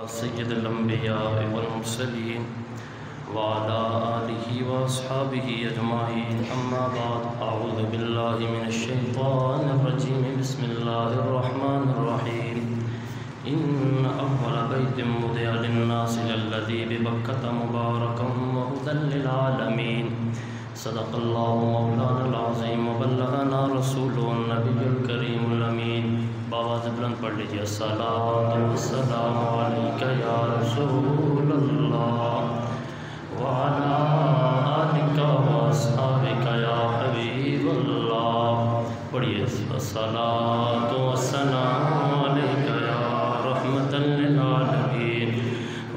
سید الانبیاء والمرسلین وعلى آلہ واصحابہ اجمعین اما بعد اعوذ باللہ من الشیطان الرجیم بسم اللہ الرحمن الرحیم ان اول بیت وضع للناس للذی ببکۃ مبارکا وہدی للعالمین صدق اللہ مولانا العظیم وبلغنا رسولہ النبی الکریم الامین باواز بلند پڑھ لیجیے الصلاۃ والسلام علیک یا رسول اللہ وعلی آلک واصحابک یا حبیب اللہ پڑھیے الصلاۃ والسلام علیک یا رحمۃ للعالمین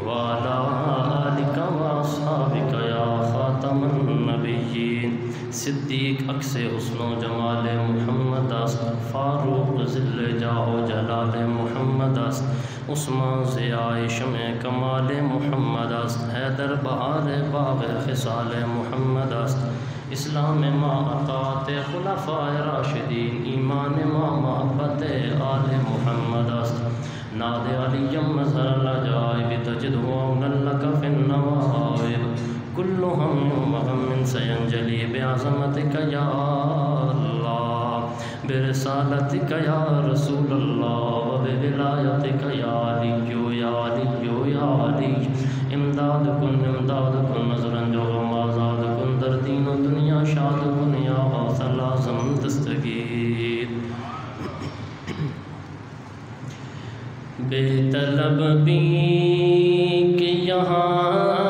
وعلی آلک واصحابک یا خاتم النبیین صدیق عکس حسن و جمال محمد است فاروق ذل جاہ و جلال محمد است عثمان ضیاء شمع کمال محمد است حیدر بہار باغ خصال محمد است اسلام ما اطاعت خلفاء راشدین ایمان ما محبت آل محمد است ناد علی مظہر العجائب تجدہ عونا لک فی النوائب کل ہم وغم سینجلی بعظمتک یا اللہ برسالتک یا رسول اللہ وبولایتک یا علی یا علی یا علی امداد کن نظرن جو غم آزاد کن در دین و دنیا شاد کن یا غوث العظم دستگیر بے طلب بھی کہ یہاں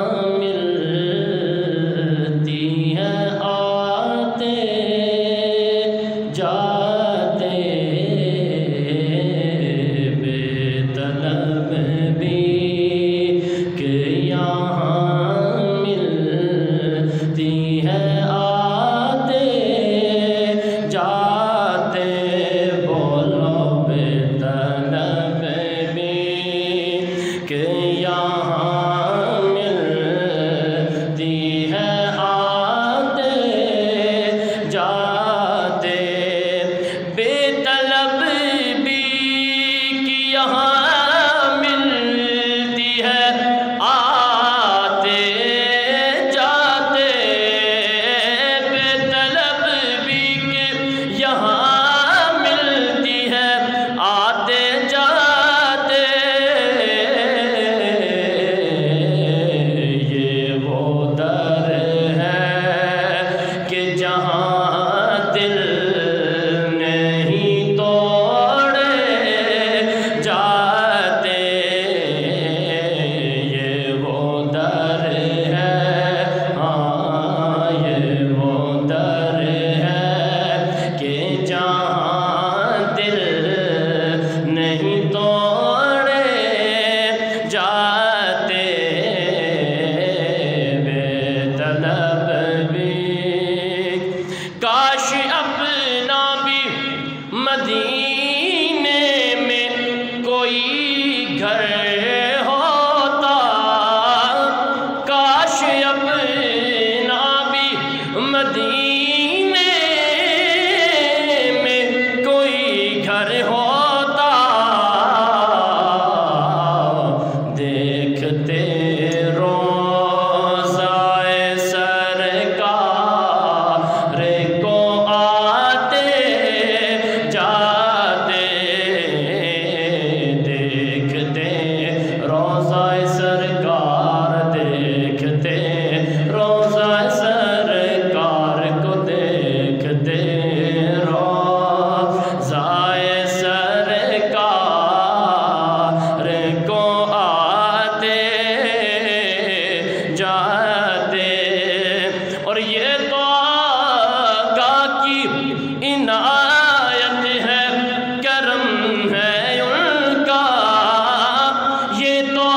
یہ تو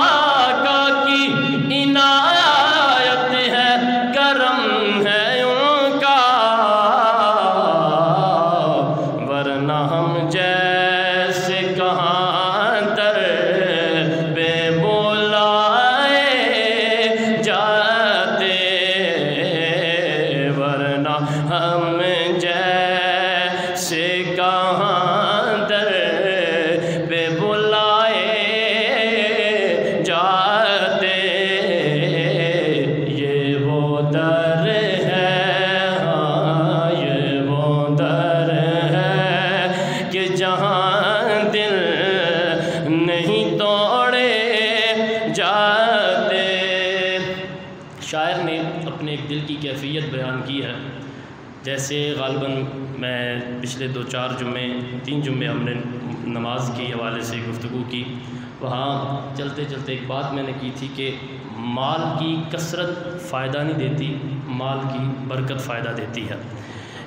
اپنے ایک دل کی کیفیت بیان کی ہے. جیسے غالباً میں پچھلے 3 جمعے ہم نے نماز کے حوالے سے گفتگو کی. وہاں چلتے چلتے ایک بات میں نے کی تھی کہ مال کی کثرت فائدہ نہیں دیتی، مال کی برکت فائدہ دیتی ہے.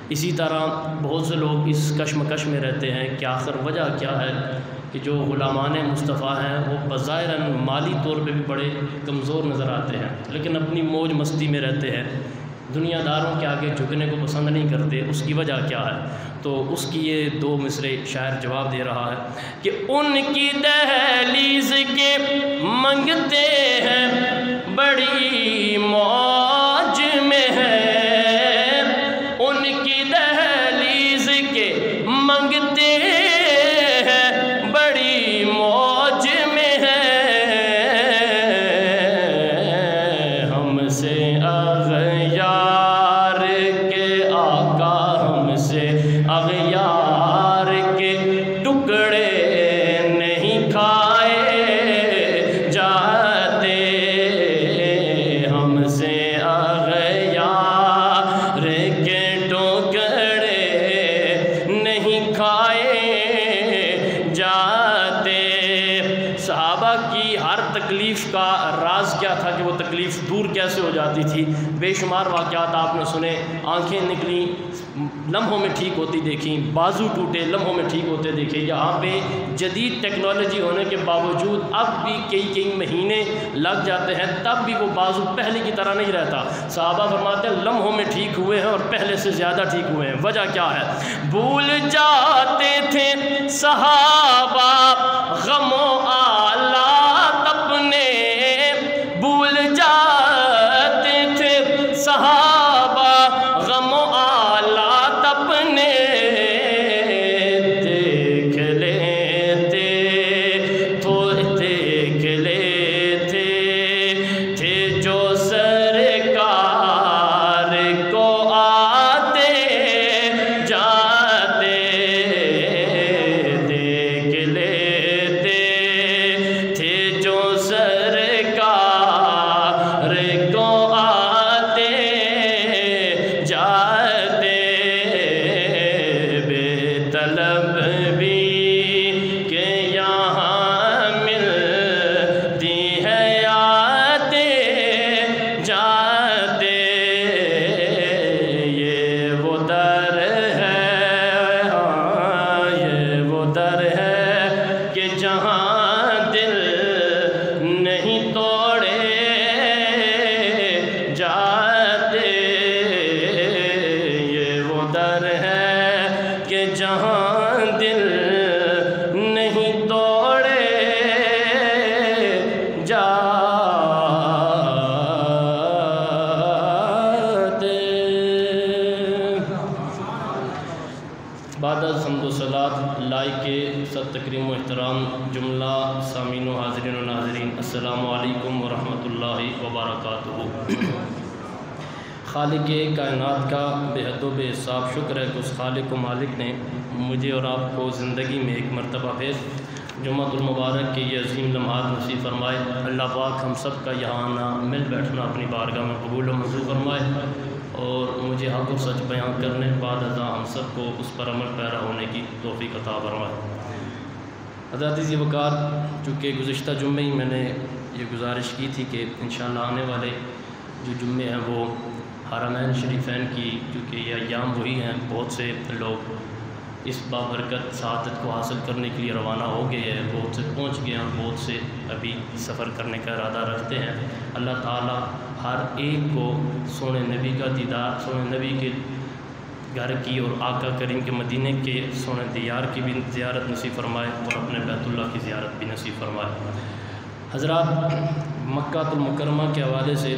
اسی طرح بہت سے لوگ اس کشمکش میں رہتے ہیں کہ آخر وجہ کیا ہے کہ جو غلامان مصطفیٰ ہیں وہ بظاہراً مالی طور پہ بھی بڑے کمزور نظر آتے ہیں، لیکن اپنی موج مستی میں رہتے ہیں، دنیا داروں کے آگے جھکنے کو پسند نہیں کرتے. اس کی وجہ کیا ہے؟ تو اس کی یہ 2 مصرے شاعر جواب دے رہا ہے کہ ان کی دہلیز کے منگتے ہیں بڑی موج میں ہے، ان کی دہلیز کے منگتے ہیں بڑی موج میں ہے، ہم سے اغیار کے آقا، ہم سے اغیار کے ٹکڑے نہیں کھائے جاتے، ہم سے اغیار کے ٹکڑے نہیں کھائے جاتے. صحابہ کی ہر تکلیف کا راز کیا تھا کہ وہ تکلیف دور کیسے ہو جاتی تھی؟ بے شمار واقعات آپ نے سنے. آنکھیں نکلیں لمحوں میں ٹھیک ہوتی دیکھیں، بازو ٹوٹے لمحوں میں ٹھیک ہوتے دیکھے. یہاں پہ جدید ٹیکنالوجی ہونے کے باوجود اب بھی کئی مہینے لگ جاتے ہیں، تب بھی وہ بازو پہلے کی طرح نہیں رہتا. صحابہ فرماتے ہیں لمحوں میں ٹھیک ہوئے ہیں اور پہلے سے زیادہ ٹھیک ہوئے ہیں. وجہ کیا ہے؟ بھول جاتے تھے صحابہ غم و آلات اپنے، بھول جاتے تھے صحابہ غم و آلات اپنے، دیکھ لیتے تو دیکھ لیتے تھے جو سرکار کو آتے جاتے، دیکھ لیتے تھے جو سرکار کو آتے جاتے. بے طلب بھی کہ یہاں ملتی ہے آتے جاتے، یہ وہ در ہے، ہاں یہ وہ در ہے کہ جہاں دل نہیں توڑے جاتے، یہ وہ در ہے کہ جہاں دل نہیں توڑے جاتے. بعد از حمد و صلات لائق صد تکریم و احترام جملہ سامعین و حاضرین و ناظرین، السلام علیکم ورحمۃ اللہ وبرکاتہ. خالق کائنات کا بے حد و بے حساب شکر ہے کہ اس خالق و مالک نے مجھے اور آپ کو زندگی میں ایک مرتبہ پھر جمعۃ المبارک کے یہ عظیم لمحات نصیب فرمائے. اللہ پاک ہم سب کا یہاں آنا مل بیٹھنا اپنی بارگاہ میں قبول و منظور فرمائے، اور مجھے حق و سچ بیان کرنے بعد ازاں ہم سب کو اس پر عمل پیرا ہونے کی توفیق عطا فرمائے. حضرات عزیز وقار، چونکہ گزشتہ جمعے ہی میں نے یہ گزارش کی تھی کہ انشاءاللہ آنے والے جو جمعے ہیں وہ حرمین شریفین کی، کیونکہ یہ ایام وہی ہیں، بہت سے لوگ اس بابرکت سعادت کو حاصل کرنے کے لیے روانہ ہو گئے ہیں، بہت سے پہنچ گئے ہیں، بہت سے ابھی سفر کرنے کا ارادہ رکھتے ہیں. اللہ تعالیٰ ہر ایک کو سونے نبی کا دیدار، سونے نبی کے گھر کی اور آقا کریم کے مدینے کے سونے دیار کی بھی زیارت نصیب فرمائے اور اپنے بیت اللہ کی زیارت بھی نصیب فرمائے. حضرات، مکہ المکرمہ کے حوالے سے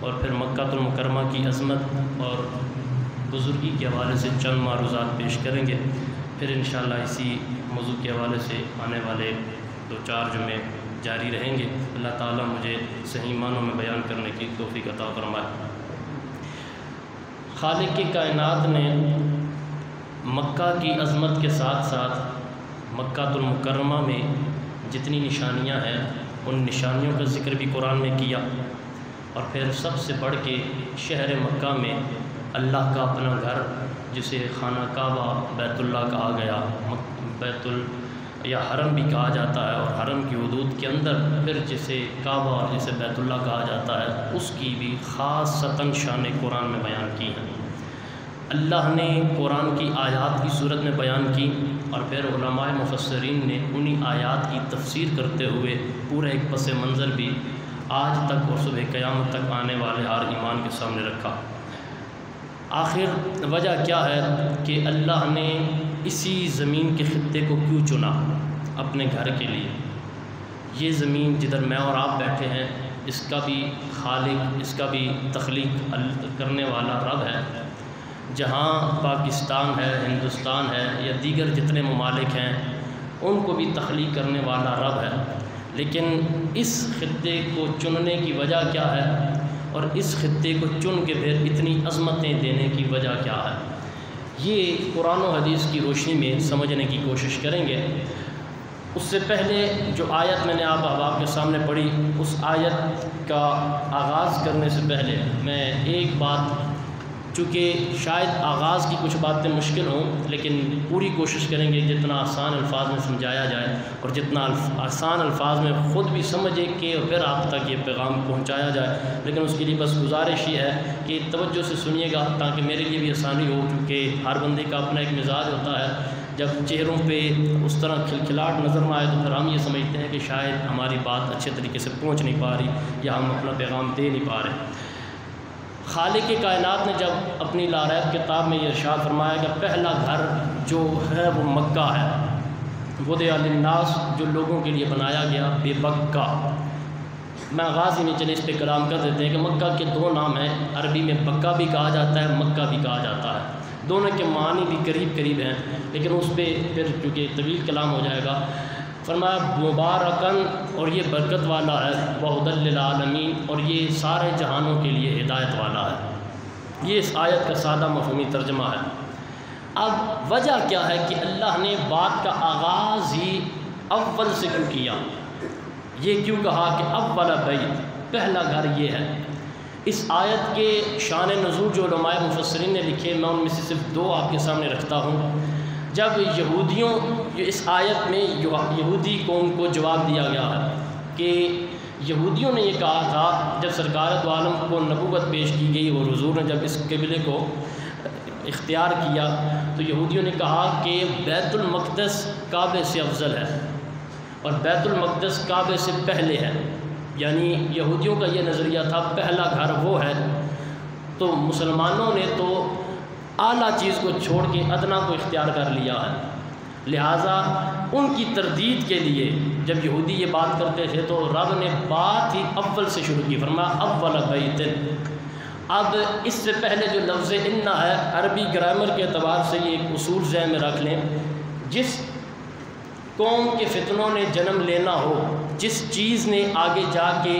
اور پھر مکہ المکرمہ کی عظمت اور بزرگی کے حوالے سے چند معروضات پیش کریں گے، پھر انشاءاللہ اسی موضوع کے حوالے سے آنے والے 2-4 جمعے جاری رہیں گے. اللہ تعالیٰ مجھے صحیح معنوں میں بیان کرنے کی توفیق عطا فرمائے. خالق کی کائنات نے مکہ کی عظمت کے ساتھ ساتھ مکہ المکرمہ میں جتنی نشانیاں ہیں ان نشانیوں کا ذکر بھی قرآن میں کیا. اور پھر سب سے بڑھ کے شہر مکہ میں اللہ کا اپنا گھر جسے خانہ کعبہ بیت اللہ کہا گیا، یا حرم بھی کہا جاتا ہے، اور حرم کی حدود کے اندر پھر جسے کعبہ اور جسے بیت اللہ کہا جاتا ہے، اس کی بھی خاصتاً شان قرآن میں بیان کی ہے۔ اللہ نے قرآن کی آیات کی صورت میں بیان کی، اور پھر علماء مفسرین نے انہی آیات کی تفسیر کرتے ہوئے پورا ایک پس منظر بھی آج تک اور صبح قیامت تک آنے والے ہر ایمان کے سامنے رکھا۔ آخر وجہ کیا ہے کہ اللہ نے اسی زمین کے خطے کو کیوں چنا اپنے گھر کے لیے؟ یہ زمین جدھر میں اور آپ بیٹھے ہیں، اس کا بھی خالق، اس کا بھی تخلیق کرنے والا رب ہے۔ جہاں پاکستان ہے، ہندوستان ہے، یا دیگر جتنے ممالک ہیں، ان کو بھی تخلیق کرنے والا رب ہے۔ لیکن اس خطے کو چننے کی وجہ کیا ہے، اور اس خطے کو چن کے پھر اتنی عظمتیں دینے کی وجہ کیا ہے، یہ قرآن و حدیث کی روشنی میں سمجھنے کی کوشش کریں گے۔ اس سے پہلے جو آیت میں نے آپ احباب کے سامنے پڑھی، اس آیت کا آغاز کرنے سے پہلے میں ایک بات، چونکہ شاید آغاز کی کچھ باتیں مشکل ہوں، لیکن پوری کوشش کریں گے جتنا آسان الفاظ میں سمجھایا جائے، اور جتنا آسان الفاظ میں خود بھی سمجھے کہ اور پھر آپ تک یہ پیغام پہنچایا جائے۔ لیکن اس کے لیے بس گزارش یہ ہے کہ توجہ سے سنیے گا تاکہ میرے لیے بھی آسانی ہو، کیونکہ ہر بندے کا اپنا ایک مزاج ہوتا ہے۔ جب چہروں پہ اس طرح کھلکھلاہٹ نظر نہ آئے تو پھر ہم یہ سمجھتے ہیں کہ شاید ہماری بات اچھے طریقے سے پہنچ نہیں پا رہی، یا ہم اپنا پیغام دے نہیں پا رہے۔ خالق کائنات نے جب اپنی لاریب کتاب میں یہ ارشاد فرمایا کہ پہلا گھر جو ہے وہ مکہ ہے، وضع للناس، جو لوگوں کے لیے بنایا گیا، بے بکہ۔ میں آغاز ہی نہیں، چلے اس پہ کلام کر دیتے ہیں کہ مکہ کے دو نام ہیں، عربی میں بکہ بھی کہا جاتا ہے، مکہ بھی کہا جاتا ہے، دونوں کے معنی بھی قریب قریب ہیں، لیکن اس پہ پھر چونکہ طویل کلام ہو جائے گا۔ فرمایا مبارکن، اور یہ برکت والا ہے، وہدی للعالمین، اور یہ سارے جہانوں کے لیے ہدایت والا ہے۔ یہ اس آیت کا سادہ مفہومی ترجمہ ہے۔ اب وجہ کیا ہے کہ اللہ نے بات کا آغاز ہی اول سے کیوں کیا؟ یہ کیوں کہا کہ اول بیت، پہلا گھر یہ ہے؟ اس آیت کے شان نزول جو علماء مفسرین نے لکھے، میں ان میں سے صرف دو آپ کے سامنے رکھتا ہوں۔ جب یہودیوں، اس آیت میں یہودی قوم کو جواب دیا گیا ہے کہ یہودیوں نے یہ کہا تھا جب سرکار دو عالم کو نبوت پیش کی گئی اور حضور نے جب اس قبلے کو اختیار کیا تو یہودیوں نے کہا کہ بیت المقدس کعبے سے افضل ہے اور بیت المقدس کعبے سے پہلے ہے، یعنی یہودیوں کا یہ نظریہ تھا پہلا گھر وہ ہے۔ تو مسلمانوں نے تو اعلیٰ چیز کو چھوڑ کے ادنا کو اختیار کر لیا ہے، لہٰذا ان کی تردید کے لیے جب یہودی یہ بات کرتے تھے تو رب نے بات ہی اول سے شروع کی، فرمایا اول بیت۔ اب اس سے پہلے جو لفظ ان ہے، عربی گرامر کے اعتبار سے یہ ایک اصول ذہن میں رکھ لیں، جس قوم کے فتنوں نے جنم لینا ہو، جس چیز نے آگے جا کے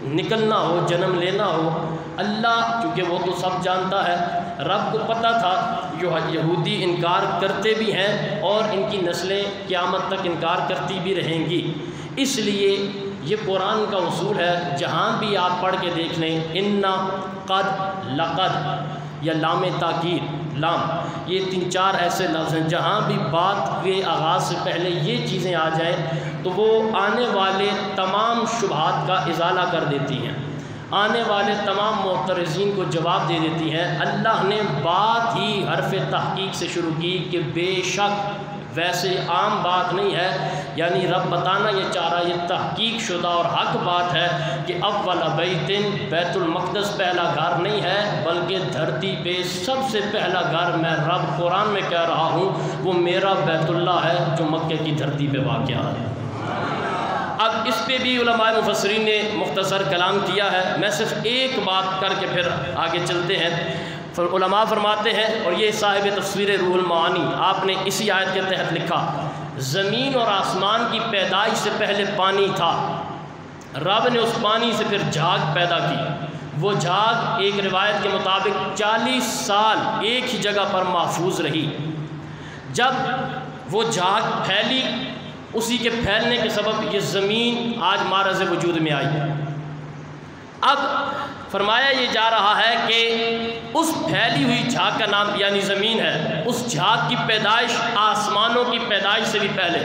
نکلنا ہو، جنم لینا ہو، اللہ چونکہ وہ تو سب جانتا ہے، رب کو پتہ تھا یہودی انکار کرتے بھی ہیں اور ان کی نسلیں قیامت تک انکار کرتی بھی رہیں گی، اس لیے یہ قرآن کا اصول ہے، جہاں بھی آپ پڑھ کے دیکھ لیں انا، قد، لقد یا لام تاکید، لام، یہ 3-4 ایسے لفظ ہیں، جہاں بھی بات کے آغاز سے پہلے یہ چیزیں آ جائیں تو وہ آنے والے تمام شبہات کا ازالہ کر دیتی ہیں، آنے والے تمام معترضین کو جواب دے دیتی ہیں۔ اللہ نے بات ہی حرف تحقیق سے شروع کی کہ بے شک، ویسے عام بات نہیں ہے، یعنی رب بتانا یہ چاہ رہا، یہ تحقیق شدہ اور حق بات ہے کہ اول بیت، بیت المقدس پہلا گھر نہیں ہے، بلکہ دھرتی پہ سب سے پہلا گھر میں رب قرآن میں کہہ رہا ہوں وہ میرا بیت اللہ ہے جو مکہ کی دھرتی پہ واقع ہے۔ اب اس پہ بھی علماء مفسرین نے مختصر کلام کیا ہے، میں صرف ایک بات کر کے پھر آگے چلتے ہیں۔ علماء فرماتے ہیں، اور یہ صاحب تفسیر روح المعانی آپ نے اسی آیت کے تحت لکھا، زمین اور آسمان کی پیدائش سے پہلے پانی تھا، رب نے اس پانی سے پھر جھاگ پیدا کی، وہ جھاگ ایک روایت کے مطابق 40 سال ایک ہی جگہ پر محفوظ رہی، جب وہ جھاگ پھیلی اسی کے پھیلنے کے سبب یہ زمین آج معرض وجود میں آئی۔ اب فرمایا یہ جا رہا ہے کہ اس پھیلی ہوئی جھاگ کا نام یعنی زمین ہے، اس جھاگ کی پیدائش آسمانوں کی پیدائش سے بھی پہلے۔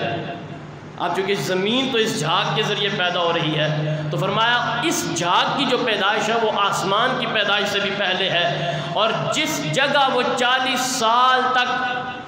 اب چونکہ زمین تو اس جھاگ کے ذریعے پیدا ہو رہی ہے، تو فرمایا اس جھاگ کی جو پیدائش ہے وہ آسمان کی پیدائش سے بھی پہلے ہے، اور جس جگہ وہ 40 سال تک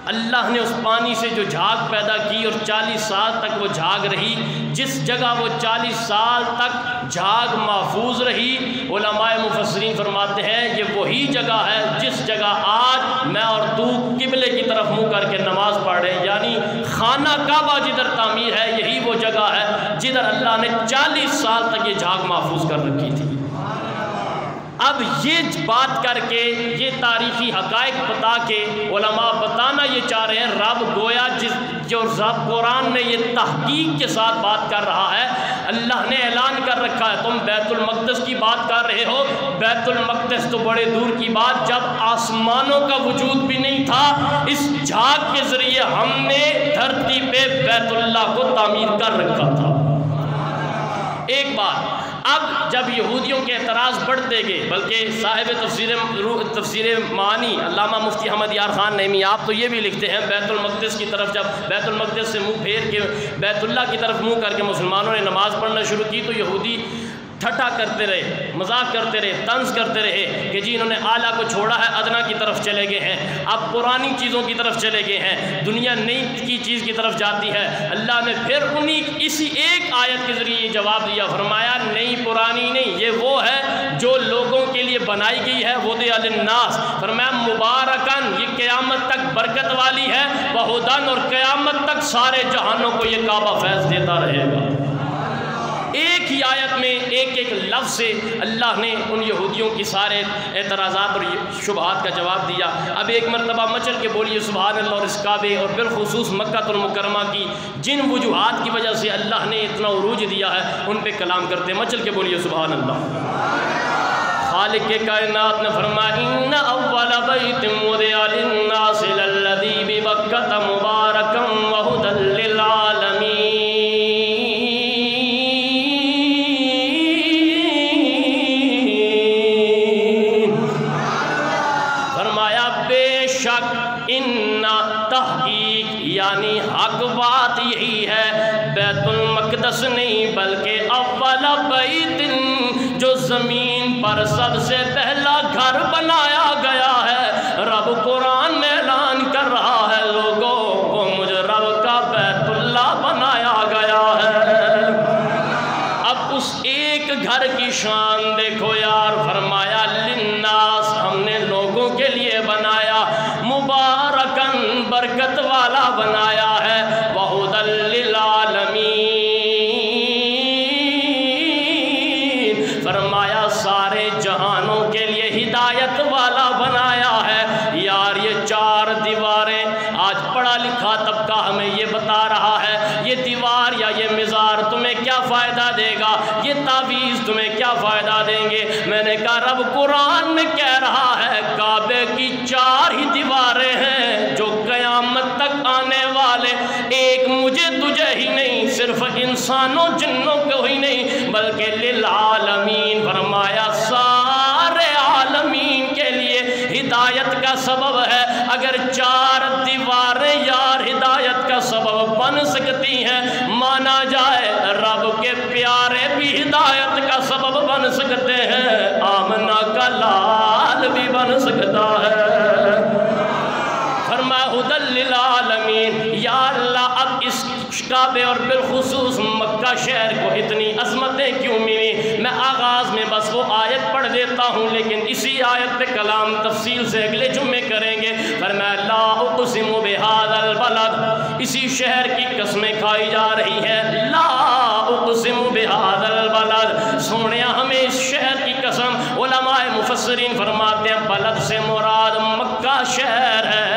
اللہ نے اس پانی سے جو جھاگ پیدا کی اور 40 سال تک وہ جھاگ رہی، جس جگہ وہ 40 سال تک جھاگ محفوظ رہی، علماء مفسرین فرماتے ہیں یہ وہی جگہ ہے جس جگہ آج میں اور تو قبلے کی طرف منہ کر کے نماز پڑھ رہے ہیں، یعنی خانہ کعبہ جدھر تعمیر ہے یہی وہ جگہ ہے جدھر اللہ نے 40 سال تک یہ جھاگ محفوظ کر رکھی تھی۔ اب یہ بات کر کے یہ تاریخی حقائق بتا کے علماء بتانا یہ چاہ رہے ہیں رب گویا جو رب قرآن میں یہ تحقیق کے ساتھ بات کر رہا ہے، اللہ نے اعلان کر رکھا ہے تم بیت المقدس کی بات کر رہے ہو، بیت المقدس تو بڑے دور کی بات، جب آسمانوں کا وجود بھی نہیں تھا اس جھاگ کے ذریعے ہم نے دھرتی پہ بیت اللہ کو تعمیر کر رکھا تھا۔ ایک بات، اب جب یہودیوں کے اعتراض بڑھتے گئے، بلکہ صاحب تفسیر معانی علامہ مفتی احمد یار خان نعیمی آپ تو یہ بھی لکھتے ہیں بیت المقدس کی طرف جب بیت المقدس سے منہ پھیر کے بیت اللہ کی طرف منہ کر کے مسلمانوں نے نماز پڑھنا شروع کی تو یہودی ٹھٹا کرتے رہے، مذاق کرتے رہے، طنز کرتے رہے کہ جی انہوں نے اعلیٰ کو چھوڑا ہے ادنا کی طرف چلے گئے ہیں، اب پرانی چیزوں کی طرف چلے گئے ہیں، دنیا نئی کی چیز کی طرف جاتی ہے۔ اللہ نے پھر اسی ایک آیت کے ذریعے یہ جواب دیا، فرمایا نئی پرانی نہیں، یہ وہ ہے جو لوگوں کے لیے بنائی گئی ہے، وضع للناس، فرمایا مبارکن، یہ قیامت تک برکت والی ہے، وہدن، اور قیامت تک سارے جہانوں کو یہ کعبہ فیض دیتا رہے گا۔ ایک ہی آیت میں ایک ایک لفظ سے اللہ نے ان یہودیوں کی سارے اعتراضات اور شبہات کا جواب دیا۔ اب ایک مرتبہ مچل کے بولیے سبحان اللہ، اور اس کعبے اور بالخصوص مکہ المکرمہ کی جن وجوہات کی وجہ سے اللہ نے اتنا عروج دیا ہے ان پہ کلام کرتے، مچل کے بولیے سبحان اللہ۔ خالق کائنات نے فرمایا ان اول بیت وضع للناس للذی ببکۃ مبارکا وہدی للعالمین، تحقیق یعنی حق بات یہی ہے بیت المقدس نہیں بلکہ اول بیت جو زمین پر سب سے پہلا گھر بنایا گیا ہے، رب قرآن میں اعلان کر رہا ہے لوگوں وہ مجھ رب کا بیت اللہ بنایا گیا ہے۔ اب اس ایک گھر کی شان دیکھو یار، فرمایا للناس، ہم نے لوگوں کے لیے بنایا، مبارکن، برکت والا بنایا ہے، وہدی للعالمین، فرمایا سارے جہانوں کے لیے ہدایت والا بنایا ہے۔ یار یہ چار دیواریں، آج پڑھا لکھا طبقہ ہمیں یہ بتا رہا ہے یہ دیوار یا یہ مزار تمہیں کیا فائدہ دے گا، یہ تعویذ تمہیں کیا فائدہ دیں گے؟ میں نے کہا رب قرآن میں کہہ رہا ہے کعبے کی چار ہی دیواریں ہیں جو قیامت تک آنے والے، ایک مجھے تجھے ہی نہیں، صرف انسانوں جنوں کو ہی نہیں بلکہ للعالمین، فرمایا سارے عالمین کے لیے ہدایت کا سبب ہے۔ اگر چار دیواریں یار ہدایت کا سبب بن سکتی ہیں، مانا جائے رب کے پیارے بھی ہدایت کا سبب بن سکتے ہیں، آمنہ کا لال بھی بن سکتا ہے۔ فرمایا ہدی للعالمین، یا اللہ اب اس کعبے اور بالخصوص مکہ شہر کو اتنی عظمتیں کیوں ملی؟ میں آغاز میں بس وہ آیت پڑھ دیتا ہوں لیکن اسی آیت پہ کلام تفصیل سے اگلے جمعے کریں گے۔ فرمایا لا اقسم بہذا البلد، اسی شہر کی قسمیں کھائی جا رہی ہیں، لا اقسم بہذا البلد، سونیا ہمیں اس شہر کی قسم، علماء مفسرین فرماتے ہیں بلد سے مراد مکہ شہر ہے،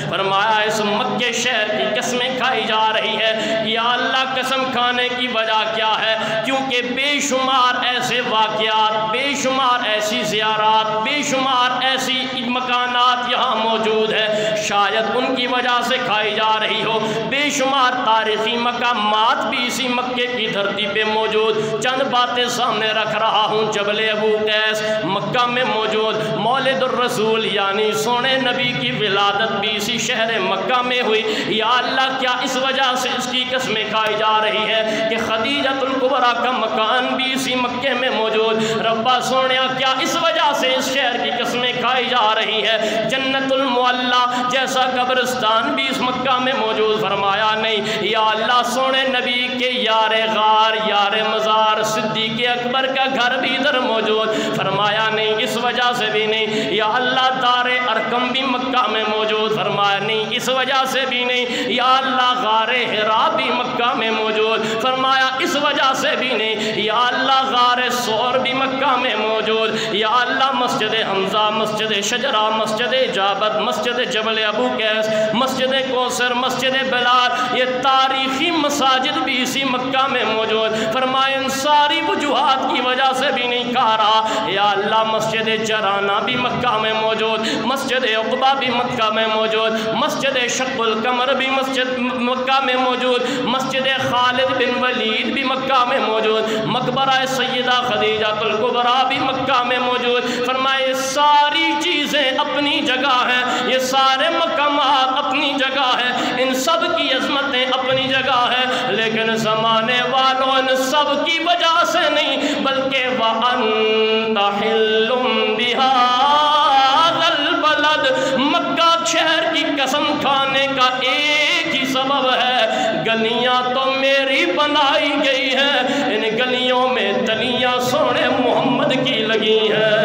فرمایا اس مکہ شہر کی قسمیں کھائی جا رہی ہے۔ یا اللہ قسم کھانے کی وجہ کیا ہے؟ کیونکہ بے شمار ایسے واقعات، بے شمار ایسی زیارات، بے شمار ایسی مکانات یہاں موجود ہیں، شاید ان کی وجہ سے کھائی جا رہی ہو۔ بے شمار تاریخی مقامات بھی اسی مکے کی دھرتی پہ موجود، چند باتیں سامنے رکھ رہا ہوں۔ جبل ابو قیس مکہ میں موجود، مولد الرسول یعنی سونے نبی کی ولادت بھی اسی شہر مکہ میں ہوئی۔ یا اللہ کیا اس وجہ سے اس کی قسمیں کھائی جا رہی ہے کہ خدیجۃ الکبریٰ کا مکان بھی اسی مکے میں موجود؟ ربا سونیا کیا اس وجہ سے اس شہر کی قسمیں کھائی جا رہی ہے؟ جنت المعلیٰ جیسا قبرستان بھی اس مکہ میں موجود؟ فرمایا نہیں۔ یا اللہ سونے نبی کے یار غار یار مزار صدیق اکبر کا گھر بھی ادھر موجود؟ فرمایا نہیں، اس وجہ سے بھی نہیں۔ یا اللہ دار ارقم بھی مکہ میں موجود؟ فرمایا نہیں، اس وجہ سے بھی نہیں۔ یا اللہ غار حرا بھی مکہ میں موجود؟ فرمایا اس وجہ سے بھی نہیں۔ یا اللہ غار سور بھی مکہ میں موجود؟ یا اللہ مسجد حمزہ، مسجد شجرہ، مسجد اجابت، مسجد جبل ابو قیس، مسجد کوثر، مسجد بلال، یہ تاریخی مساجد بھی اسی مکہ میں موجود؟ فرمایا ان ساری وجوہات کی وجہ سے بھی نہیں کہا رہا۔ یا اللہ مسجد جرانہ بھی مکہ میں موجود، مسجد عقبہ بھی مکہ میں موجود، مسجد شق القمر بھی مسجد مکہ میں موجود، مسجد خالد بن ولید بھی مکہ میں موجود، مقبرہ سیدہ خدیجہ الکبریٰ بھی مکہ میں موجود۔ فرمائے ساری چیزیں اپنی جگہ ہیں، یہ سارے مقامات اپنی جگہ ہیں، ان سب کی عظمتیں اپنی جگہ ہیں، لیکن زمانے والوں ان سب کی وجہ سے نہیں بلکہ وَأَنْتَ حِلٌّ بِهَذَا الْبَلَدِ، مکہ شہر کی قسم کھانے کا ایک ہی سبب ہے، گلیاں تو میری بنائی گئی ہیں، ان گلیوں میں تلیاں سونے محمد کی لگی ہیں۔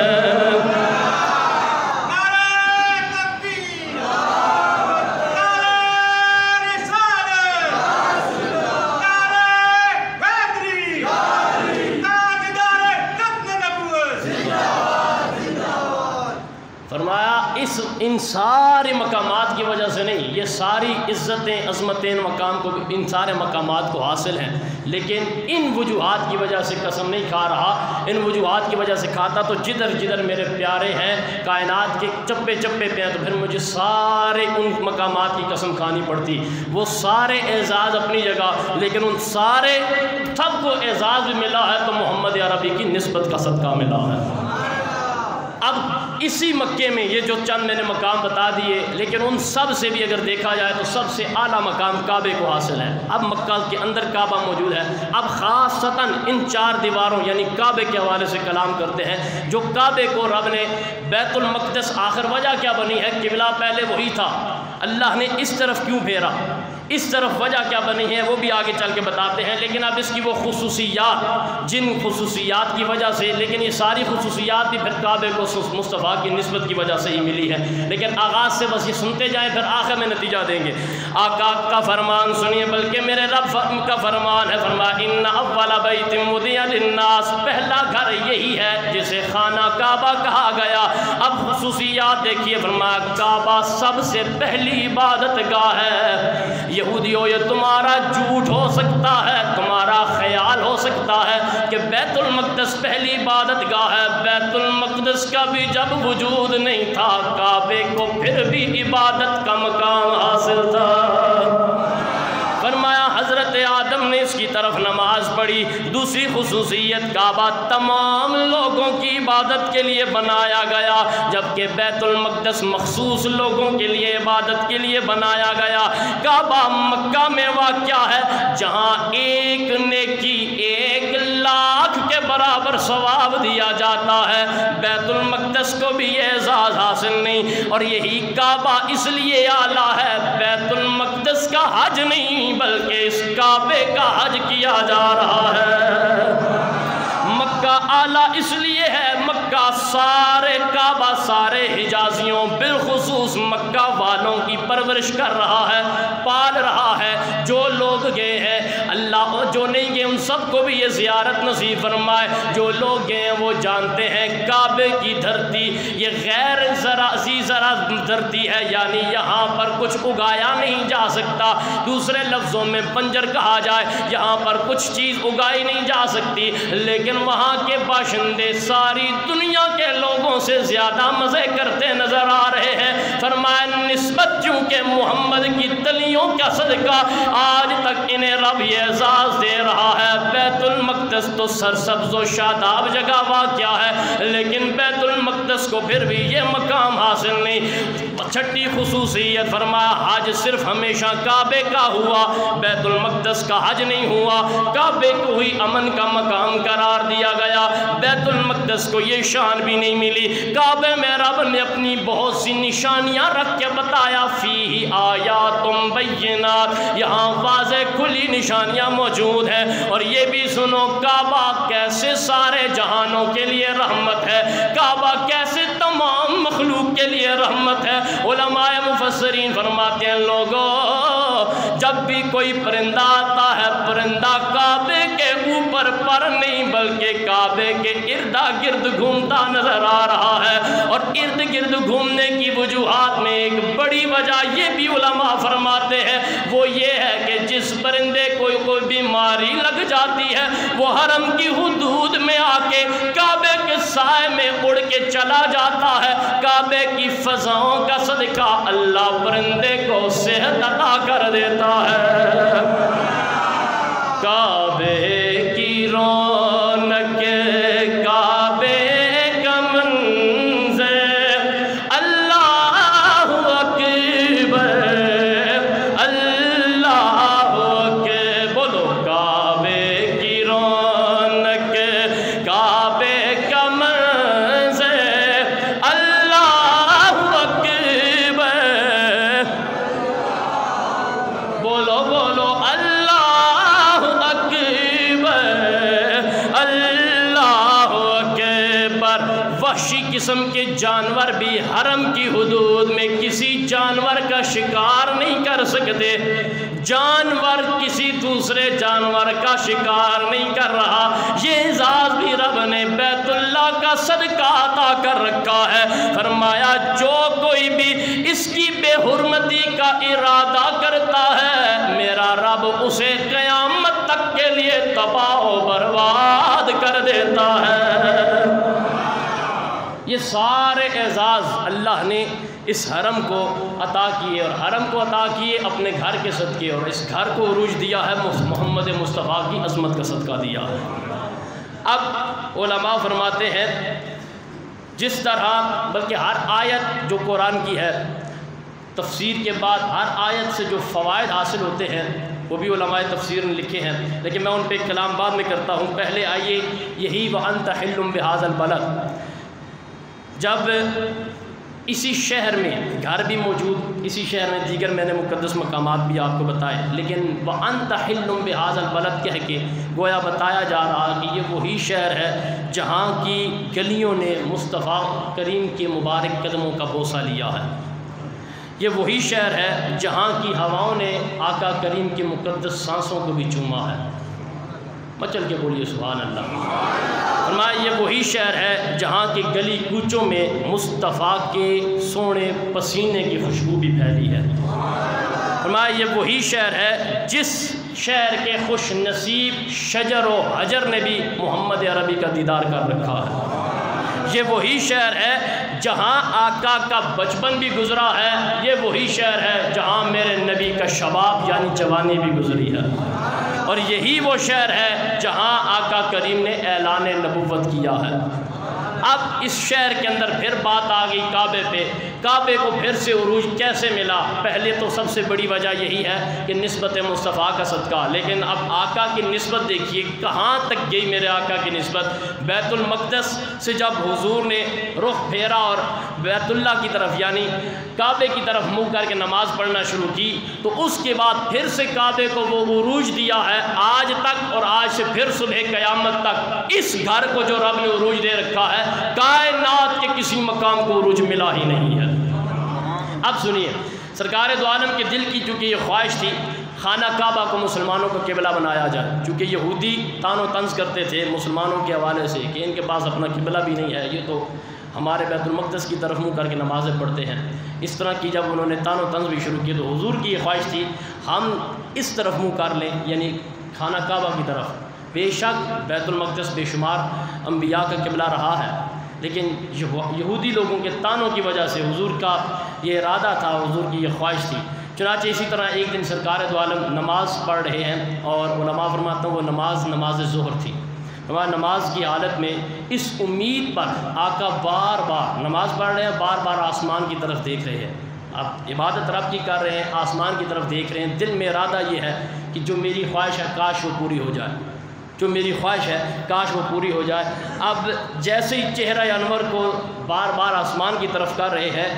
فرمایا ان سارے مقامات کی وجہ سے نہیں، یہ ساری عزتیں عظمتیں مقام کو ان سارے مقامات کو حاصل ہیں، لیکن ان وجوہات کی وجہ سے قسم نہیں کھا رہا۔ ان وجوہات کی وجہ سے کھاتا تو جدھر جدھر میرے پیارے ہیں کائنات کے چپے چپے پہ ہیں تو پھر مجھے سارے ان مقامات کی قسم کھانی پڑتی۔ وہ سارے اعزاز اپنی جگہ، لیکن ان سارے سب کو اعزاز بھی ملا ہے تو محمد عربی کی نسبت کا صدقہ ملا ہے۔ اب اسی مکے میں یہ جو چند میں نے مقام بتا دیے، لیکن ان سب سے بھی اگر دیکھا جائے تو سب سے اعلیٰ مقام کعبے کو حاصل ہے۔ اب مکہ کے اندر کعبہ موجود ہے۔ اب خاصتاً ان چار دیواروں یعنی کعبے کے حوالے سے کلام کرتے ہیں۔ جو کعبے کو رب نے بیت المقدس، آخر وجہ کیا بنی ہے؟ قبلہ پہلے وہی تھا، اللہ نے اس طرف کیوں پھیرا، اس طرف وجہ کیا بنی ہے وہ بھی آگے چل کے بتاتے ہیں، لیکن اب اس کی وہ خصوصیات، جن خصوصیات کی وجہ سے، لیکن یہ ساری خصوصیات بھی پھر کعبے کو مصطفیٰ کی نسبت کی وجہ سے ہی ملی ہے، لیکن آغاز سے بس یہ سنتے جائیں پھر آخر میں نتیجہ دیں گے۔ آقا کا فرمان سنیے، بلکہ میرے رب کا فرمان ہے، فرمایا ان اول بیت وضع للناس، پہلا گھر یہی ہے جسے خانہ کعبہ کہا گیا۔ اب خصوصیات دیکھیے، فرمایا کعبہ سب سے پہلی عبادت گاہ ہے۔ یہودیوں یہ تمہارا جھوٹ ہو سکتا ہے، تمہارا خیال ہو سکتا ہے کہ بیت المقدس پہلی عبادت گاہ ہے، بیت المقدس کا بھی جب وجود نہیں تھا کعبے کو پھر بھی عبادت کا مقام حاصل تھا۔ فرمایا حضرت آدم نے اس کی طرف نماز پڑھی۔ دوسری خصوصیت، کعبہ تمام لوگوں کی عبادت کے لیے بنایا گیا، جبکہ بیت المقدس مخصوص لوگوں کے لیے عبادت کے لیے بنایا گیا۔ کعبہ مکہ میں واقع ہے، جہاں ایک نیکی 1,00,000 کے برابر ثواب دیا جاتا ہے۔ بیت المقدس کو بھی یہ اعزاز حاصل نہیں، اور یہی کعبہ اس لیے اعلیٰ ہے، بیت المقدس کا حج نہیں بلکہ اس کعبے کا حج کیا جا رہا ہے۔ مکہ اعلیٰ اس لیے ہے، مکہ سارے کعبہ سارے حجازیوں بالخصوص مکہ والوں کی پرورش کر رہا ہے، پال رہا ہے۔ جو لوگ گئے ہیں اللہ، جو نہیں گئے ان سب کو بھی یہ زیارت نصیب فرمائے۔ جو لوگ گئے ہیں وہ جانتے ہیں کعبے کی دھرتی یہ غیر زرعی دھرتی ہے، یعنی یہاں پر کچھ اگایا نہیں جا سکتا، دوسرے لفظوں میں بنجر کہا جائے، یہاں پر کچھ چیز اگائی نہیں جا سکتی، لیکن وہاں کے باشندے ساری دنیا کے لوگوں سے زیادہ مزے کرتے نظر آ رہے ہیں۔ فرمایا نسبت چونکہ محمد کی تلیوں کا صدقہ آج تک انہیں رب یہ اعزاز دے رہا ہے۔ بیت المقدس تو سرسبز و شاداب جگہ واقع ہے، لیکن بیت المقدس کو پھر بھی یہ مقام حاصل نہیں۔ چھٹی خصوصیت فرمایا حج صرف ہمیشہ کعبے کا ہوا، بیت المقدس کا حج نہیں ہوا۔ کعبے کو ہی امن کا مقام قرار دیا گیا، بیت المقدس کو یہ شان بھی نہیں ملی۔ کعبے میں رب نے اپنی بہت سی نشانیاں رکھ کے بتایا، فیہ آیات بینات، یہاں واضح کھلی نشانیاں موجود ہیں۔ اور یہ بھی سنو کعبہ کیسے سارے جہانوں کے لیے رحمت ہے، کعبہ کیسے تمام مخلوق کے لیے رحمت ہے۔ علماء مفسرین فرماتے ہیں لوگوں جب بھی کوئی پرندہ آتا ہے، پرندہ کعبے کے اوپر پر نہیں بلکہ کعبے کے ارد گرد گھومتا نظر آ رہا ہے۔ اور ارد گرد گھومنے کی وجوہات میں ایک بڑی وجہ یہ بھی علماء فرماتے ہیں، وہ یہ ہے کہ جس پرندے کو کوئی بیماری لگ جاتی ہے وہ حرم کی حدود میں آ کے کعبے کے سائے میں اڑ کے چلا جاتا ہے۔ کعبے کی فضاؤں کا صدقہ اللہ پرندے کو صحت عطا کر دیتا ہے۔ کعبے کی رونق، کعبے کا منظر، اللہ اکبر اللہ اکبر، بولو کعبے کی رونق، کعبے کا منظر، اللہ اکبر، بولو بولو اللہ اکبر اللہ اکبر۔ وحشی قسم کے جانور بھی حرم کی حدود میں کسی جانور کا شکار نہیں کر سکتے، جانور کسی دوسرے جانور کا شکار نہیں کر رہا۔ یہ اعزاز بھی رب نے بیت اللہ کا صدقہ عطا کر رکھا ہے۔ فرمایا جو کوئی بھی اس کی بے حرمتی کا ارادہ کرتا ہے میرا رب اسے قیامت تک کے لیے تباہ و برباد کر دیتا ہے۔ یہ سارے اعزاز اللہ نے اس حرم کو عطا کیے، اور حرم کو عطا کیے اپنے گھر کے صدقے، اور اس گھر کو عروج دیا ہے محمد مصطفیٰ کی عظمت کا صدقہ دیا ہے۔ اب علماء فرماتے ہیں جس طرح بلکہ ہر آیت جو قرآن کی ہے، تفسیر کے بعد ہر آیت سے جو فوائد حاصل ہوتے ہیں وہ بھی علماء تفسیر نے لکھے ہیں، لیکن میں ان پہ کلام بعد میں کرتا ہوں۔ پہلے آئیے یہی وَأَنْتَ حِلٌّ بِهَذَا الْبَلَدِ، جب اسی شہر میں گھر بھی موجود، اسی شہر میں دیگر میں نے مقدس مقامات بھی آپ کو بتائے، لیکن وَأَنْتَ حِلٌّ بِهَذَا الْبَلَدِ کہہ کے گویا بتایا جا رہا کہ یہ وہی شہر ہے جہاں کی گلیوں نے مصطفیٰ کریم کے مبارک قدموں کا بوسہ لیا ہے، یہ وہی شہر ہے جہاں کی ہواؤں نے آقا کریم کی مقدس سانسوں کو بھی چوما ہے۔ مچل کے بولیے سبحان اللہ۔ فرمایا یہ وہی شہر ہے جہاں کی گلی کوچوں میں مصطفیٰ کے سونے پسینے کی خوشبو بھی پھیلی ہے۔ فرمایا یہ وہی شہر ہے جس شہر کے خوش نصیب شجر و حجر نے بھی محمد عربی کا دیدار کر رکھا ہے۔ یہ وہی شہر ہے جہاں آقا کا بچپن بھی گزرا ہے، یہ وہی شہر ہے جہاں میرے نبی کا شباب یعنی جوانی بھی گزری ہے، اور یہی وہ شہر ہے جہاں آقا کریم نے اعلان نبوت کیا ہے۔ اب اس شہر کے اندر پھر بات آ گئی کعبے پہ، کعبے کو پھر سے عروج کیسے ملا؟ پہلے تو سب سے بڑی وجہ یہی ہے کہ نسبت مصطفیٰ کا صدقہ، لیکن اب آقا کی نسبت دیکھیے کہاں تک گئی میرے آقا کی نسبت۔ بیت المقدس سے جب حضور نے رخ پھیرا اور بیت اللہ کی طرف یعنی کعبے کی طرف منہ کر کے نماز پڑھنا شروع کی، تو اس کے بعد پھر سے کعبے کو وہ عروج دیا ہے آج تک، اور آج سے پھر صبح قیامت تک اس گھر کو جو رب نے عروج دے رکھا ہے، کائنات کے کسی مقام کو عروج ملا ہی نہیں ہے۔ اب سنیے، سرکار دو عالم کے دل کی چونکہ یہ خواہش تھی خانہ کعبہ کو مسلمانوں کا قبلہ بنایا جائے، چونکہ یہودی طعن و طنز کرتے تھے مسلمانوں کے حوالے سے کہ ان کے پاس اپنا قبلہ بھی نہیں ہے، یہ تو ہمارے بیت المقدس کی طرف منہ کر کے نمازیں پڑھتے ہیں۔ اس طرح کی جب انہوں نے طعن و طنز بھی شروع کی تو حضور کی یہ خواہش تھی ہم اس طرف منہ کر لیں یعنی خانہ کعبہ کی طرف، بے شک بیت المقدس بے شمار انبیاء کا قبلہ رہا ہے، لیکن یہودی لوگوں کے طعنوں کی وجہ سے حضور کا یہ ارادہ تھا، حضور کی یہ خواہش تھی۔ چنانچہ اسی طرح ایک دن سرکار دو عالم نماز پڑھ رہے ہیں، اور علماء فرماتے ہیں وہ نماز ظہر تھی۔ نماز کی حالت میں اس امید پر آقا بار بار نماز پڑھ رہے ہیں، بار بار آسمان کی طرف دیکھ رہے ہیں، اب عبادت رب کی کر رہے ہیں، آسمان کی طرف دیکھ رہے ہیں، دل میں ارادہ یہ ہے کہ جو میری خواہش ہے کاش وہ پوری ہو جائے، جو میری خواہش ہے کاش وہ پوری ہو جائے۔ اب جیسے ہی چہرہ انور کو بار بار آسمان کی طرف کر رہے ہیں،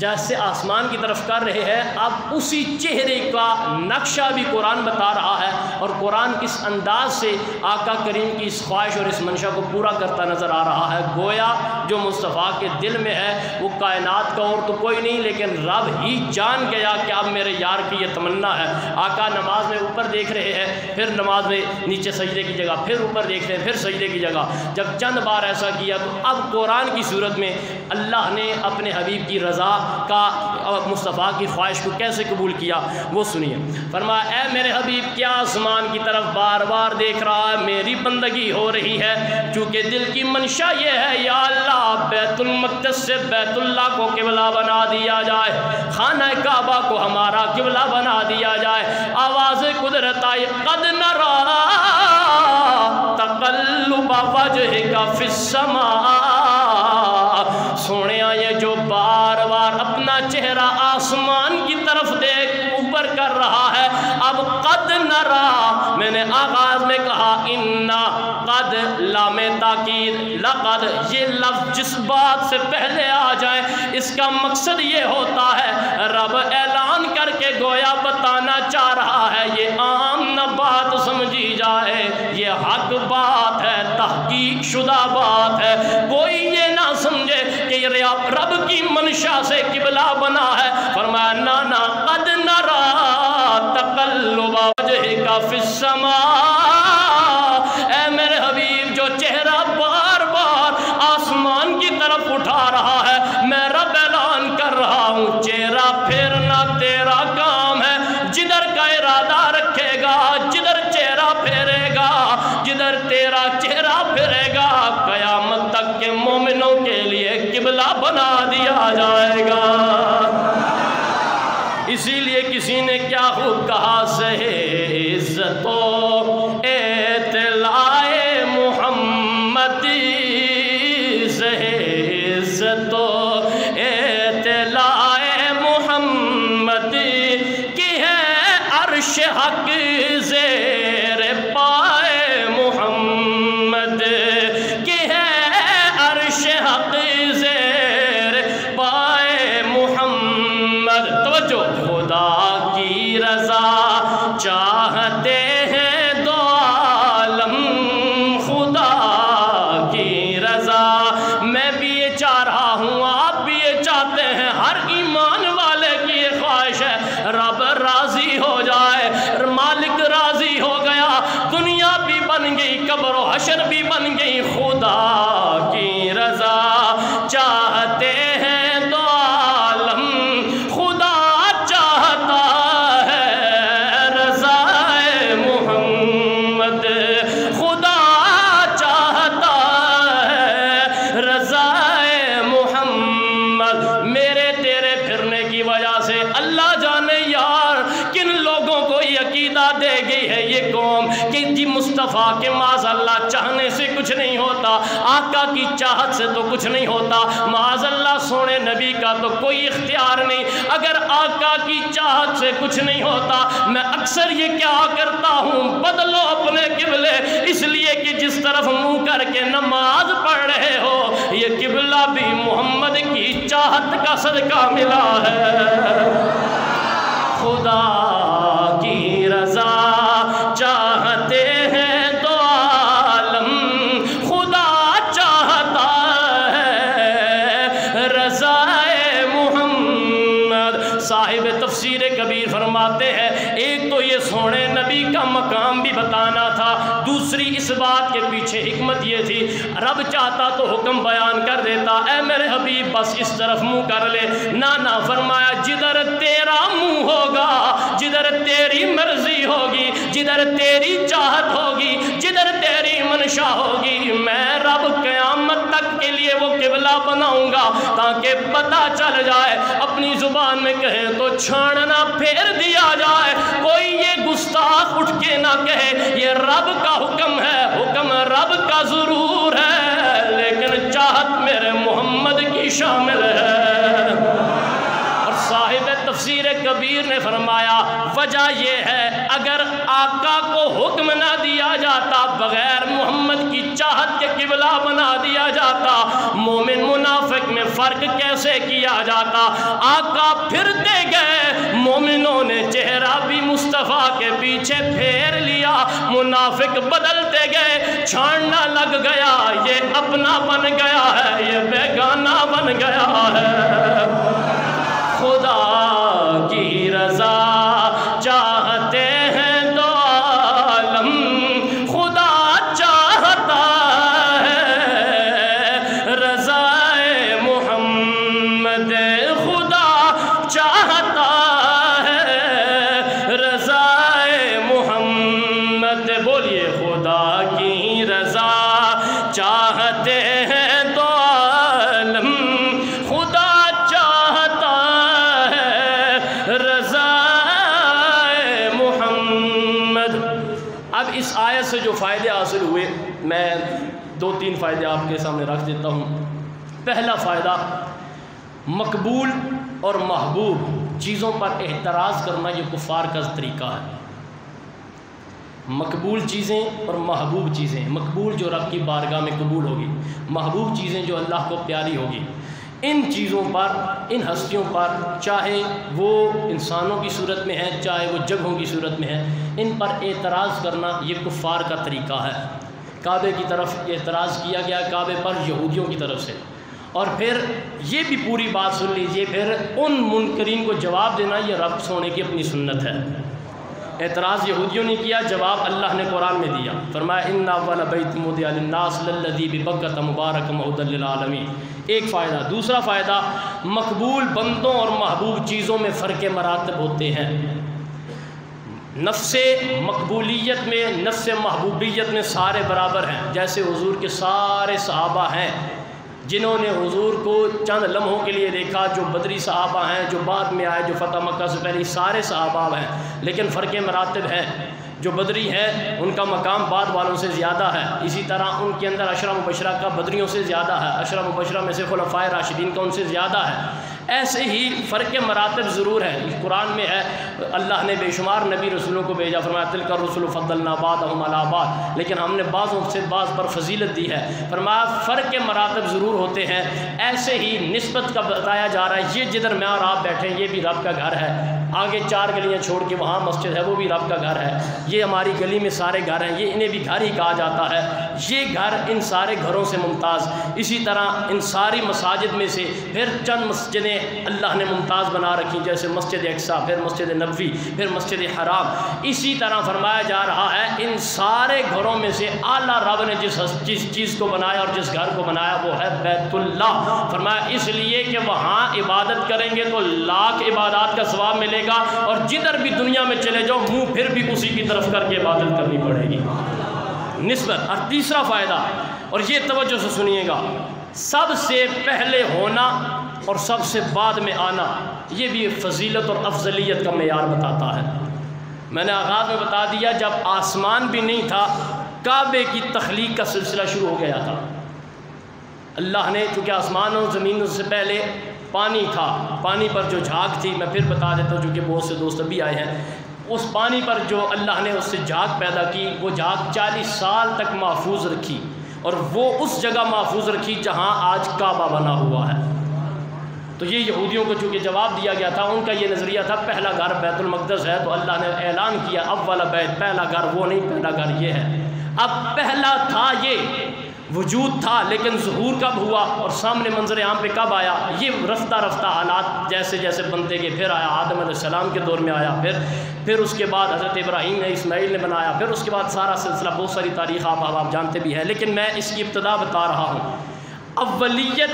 جیسے آسمان کی طرف کر رہے ہیں، اب اسی چہرے کا نقشہ بھی قرآن بتا رہا ہے، اور قرآن کس انداز سے آقا کریم کی اس خواہش اور اس منشا کو پورا کرتا نظر آ رہا ہے۔ گویا جو مصطفیٰ کے دل میں ہے وہ کائنات کا اور تو کوئی نہیں، لیکن رب ہی جان گیا کہ اب میرے یار کی یہ تمنا ہے۔ آقا نماز میں اوپر دیکھ رہے ہیں، پھر نماز میں نیچے سجدے کی جگہ، پھر اوپر دیکھ رہے ہیں، پھر سجدے کی جگہ۔ جب چند بار ایسا کیا تو اب قرآن کی صورت میں اللہ نے اپنے حبیب کی رضا کا مصطفیٰ کی خواہش کو کیسے قبول کیا وہ سنیے۔ فرمایا اے میرے حبیب کیا آسمان کی طرف بار بار دیکھ رہا ہے؟ میری بندگی ہو رہی ہے، چونکہ دل کی منشا یہ ہے یا اللہ بیت المقدس سے بیت اللہ کو قبلہ بنا دیا جائے، خانہ کعبہ کو ہمارا قبلہ بنا دیا جائے۔ آواز قدرت آئی قد نرا تقلب وجہک فی السماء، سونے یہ جو بار بار اپنا چہرہ آسمان کی طرف دیکھ اوپر کر رہا ہے، اب قد نرا، میں نے آغاز میں کہا انا قد لام تاکید، لقد، یہ لفظ جس بات سے پہلے آ جائے اس کا مقصد یہ ہوتا ہے رب اعلان کر کے گویا بتانا چاہ رہا ہے، یہ عام نہ بات سمجھی جائے، یہ حق بات ہے، تحقیق شدہ بات ہے، کوئی یہ نہ سمجھے کہ یہ رب کی منشا سے قبلہ بنا ہے۔ فرمایا نانا قد نرا تقلب وجہک فی السماء، اے میرے حبیب جو چہرہ بار بار آسمان کی طرف اٹھا رہا ہے، میں رب اعلان کر رہا ہوں چہرہ پھیرنا تیرا کام ہے، جدھر کا ارادہ رکھے گا، جدھر چہرہ پھیرے گا، جدھر تیرا چہرہ پھیرے گا، قیامت تک کے مومنوں کے لیے قبلہ بنا دیا جائے گا۔ اسی لیے کسی نے کیا خوب کہا، سہے عزت و اطلاع محمدی، سہے عزت و اطلاع محمدی کی ہے عرش حق زیر پائے محمد، کی ہے عرش حق زیر پائے محمد۔ توجہ، خدا کی رضا چاہتے ہیں دو عالم، خدا کی رضا میں بھی یہ چاہ رہا ہوں، آپ بھی یہ چاہتے ہیں، ہر ایمان والے کی یہ خواہش ہے رب راضی ہو جائے، مالک راضی ہو گیا، دنیا بھی بن گئی، قبر و حشر بھی بن گئی، خدا کی رضا چاہتے ہیں دو عالم، خدا چاہتا ہے رضا محمد، خدا چاہتا ہے رضا محمد۔ میرے تیرے پھرنے کی وجہ سے اللہ جانے یار کن لوگوں کو یہ عقیدہ دے گئی ہے یہ قوم کہ جی مصطفیٰ کے معاذ اللہ چاہنے سے کچھ نہیں ہوتا، آقا کی چاہت سے تو کچھ نہیں ہوتا، معاذ اللہ سونے نبی کا تو کوئی اختیار نہیں، اگر آقا کی چاہت سے کچھ نہیں ہوتا۔ میں اکثر یہ کیا کرتا ہوں، بدلو اپنے قبلے، اس لیے کہ جس طرف منہ کر کے نماز پڑھ رہے ہو یہ قبلہ بھی محمد کی چاہت کا صدقہ ملا ہے۔ خدا کی رضا چاہتے ہیں دو عالم، خدا چاہتا ہے رضا محمد۔ صاحب تفسیر تفسیر کبیر فرماتے ہیں ایک تو یہ سونے نبی کا مقام بھی بتانا تھا، دوسری اس بات کے پیچھے حکمت یہ تھی رب چاہتا تو حکم بیان کر دیتا، اے میرے حبیب بس اس طرف منہ کر لے، نہ فرمایا جدھر تیرا منہ ہوگا، جدھر تیری مرضی ہوگی، جدھر تیری چاہت ہوگی، جدھر تیری منشا ہوگی، میں رب قیامت تک کے لیے وہ قبلہ بناؤں گا تاکہ پتہ چل جائے، اپنی زبان میں کہے تو چھاننا پھیر دیا جائے، کوئی یہ گستاخ اٹھ کے نہ کہے یہ رب کا حکم ہے، حکم رب کا ضرور ہے لیکن چاہت میرے محمد کی شامل ہے۔ اور صاحب تفسیر کبیر نے فرمایا وجہ یہ ہے اگر آقا کو حکم نہ دیا جاتا، بغیر محمد کی چاہت کے قبلہ بنا دیا جاتا، مومن منافق میں فرق کیسے کیا جاتا؟ آقا پھرتے گئے، مومنوں نے چہرہ بھی مصطفیٰ کے پیچھے پھیر لیا، منافق بدلتے گئے، چھاننا لگ گیا، یہ اپنا بن گیا ہے، یہ بیگانہ بن گیا ہے۔ خدا کی رضا چاہتے ہیں دو عالم، خدا چاہتا ہے رضا محمد، خدا چاہتا ہے رضا محمد، بولیے خدا کی رضا چاہتے ہیں دو عالم، خدا چاہتا ہے رضا محمد۔ اب اس آیت سے جو فائدے حاصل ہوئے میں 2-3 فائدے آپ کے سامنے رکھ دیتا ہوں۔ پہلا فائدہ، مقبول اور محبوب چیزوں پر اعتراض کرنا یہ کفار کا طریقہ ہے۔ مقبول چیزیں اور محبوب چیزیں، مقبول جو رب کی بارگاہ میں قبول ہوگی، محبوب چیزیں جو اللہ کو پیاری ہوگی، ان چیزوں پر، ان ہستیوں پر، چاہے وہ انسانوں کی صورت میں ہیں چاہے وہ جگہوں کی صورت میں ہیں، ان پر اعتراض کرنا یہ کفار کا طریقہ ہے۔ کعبے کی طرف اعتراض کیا گیا، کعبے پر یہودیوں کی طرف سے، اور پھر یہ بھی پوری بات سن لیجئے، پھر ان منکرین کو جواب دینا یہ رب سونے کی اپنی سنت ہے۔ اعتراض یہودیوں نے کیا، جواب اللہ نے قرآن میں دیا، فرمایا ان اول بیت وضع للناس للذی ببکۃ مبارک وہدی للعالمین۔ ایک فائدہ۔ دوسرا فائدہ، مقبول بندوں اور محبوب چیزوں میں فرق مراتب ہوتے ہیں۔ نفس مقبولیت میں، نفس محبوبیت میں سارے برابر ہیں، جیسے حضور کے سارے صحابہ ہیں جنہوں نے حضور کو چند لمحوں کے لیے دیکھا، جو بدری صحابہ ہیں، جو بعد میں آئے، جو فتح مکہ سے پہلے، سارے صحابہ ہیں، لیکن فرق مراتب ہیں۔ جو بدری ہیں ان کا مقام بعد والوں سے زیادہ ہے، اسی طرح ان کے اندر عشرہ مبشرہ کا بدریوں سے زیادہ ہے، عشرہ مبشرہ میں سے خلفائے راشدین کا ان سے زیادہ ہے۔ ایسے ہی فرق مراتب ضرور ہے۔ قرآن میں ہے اللہ نے بے شمار نبی رسولوں کو بھیجا، فرمایا تلک الرسل فضلنا بعضهم علی بعض، لیکن ہم نے بعضوں سے بعض پر فضیلت دی ہے۔ فرمایا فرق مراتب ضرور ہوتے ہیں۔ ایسے ہی نسبت کا بتایا جا رہا ہے، یہ جدھر میں اور آپ بیٹھے یہ بھی رب کا گھر ہے، آگے 4 گلیاں چھوڑ کے وہاں مسجد ہے وہ بھی رب کا گھر ہے، یہ ہماری گلی میں سارے گھر ہیں، یہ انہیں بھی گھر ہی کہا جاتا ہے، یہ گھر ان سارے گھروں سے ممتاز۔ اسی طرح ان ساری مساجد میں سے پھر چند مسجدیں اللہ نے ممتاز بنا رکھی، جیسے مسجد اقصیٰ، پھر مسجد نبوی، پھر مسجد حرام۔ اسی طرح فرمایا جا رہا ہے ان سارے گھروں میں سے اعلیٰ رب نے جس چیز کو بنایا اور جس گھر کو بنایا وہ ہے بیت اللہ۔ فرمایا اس لیے کہ وہاں عبادت کریں گے تو لاکھ عبادات کا ثواب ملے گا، اور جدھر بھی دنیا میں چلے جاؤ منہ پھر بھی اسی کی طرف کر کے عبادت کرنی پڑے گی، نسبت۔ اور تیسرا فائدہ، اور یہ توجہ سے سنیے گا، سب سے پہلے ہونا اور سب سے بعد میں آنا یہ بھی فضیلت اور افضلیت کا معیار بتاتا ہے۔ میں نے آغاز میں بتا دیا جب آسمان بھی نہیں تھا کعبے کی تخلیق کا سلسلہ شروع ہو گیا تھا۔ اللہ نے چونکہ آسمان اور زمین سے پہلے پانی تھا، پانی پر جو جھاگ تھی، میں پھر بتا دیتا ہوں چونکہ بہت سے دوست ابھی آئے ہیں، اس پانی پر جو اللہ نے اس سے جھاگ پیدا کی، وہ جھاگ 40 سال تک محفوظ رکھی، اور وہ اس جگہ محفوظ رکھی جہاں آج کعبہ بنا ہوا ہے۔ تو یہ یہودیوں کو چونکہ جواب دیا گیا تھا، ان کا یہ نظریہ تھا پہلا گھر بیت المقدس ہے، تو اللہ نے اعلان کیا اول بیت، پہلا گھر وہ نہیں، پہلا گھر یہ ہے۔ اب پہلا تھا یہ، وجود تھا لیکن ظہور کب ہوا اور سامنے منظر عام پہ کب آیا؟ یہ رفتہ رفتہ حالات جیسے جیسے بنتے گئے، پھر آیا آدم علیہ السلام کے دور میں آیا، پھر اس کے بعد حضرت ابراہیم نے اسماعیل نے بنایا، پھر اس کے بعد سارا سلسلہ، بہت ساری تاریخ آپ جانتے بھی ہیں، لیکن میں اس کی ابتدا بتا رہا ہوں۔ اولیت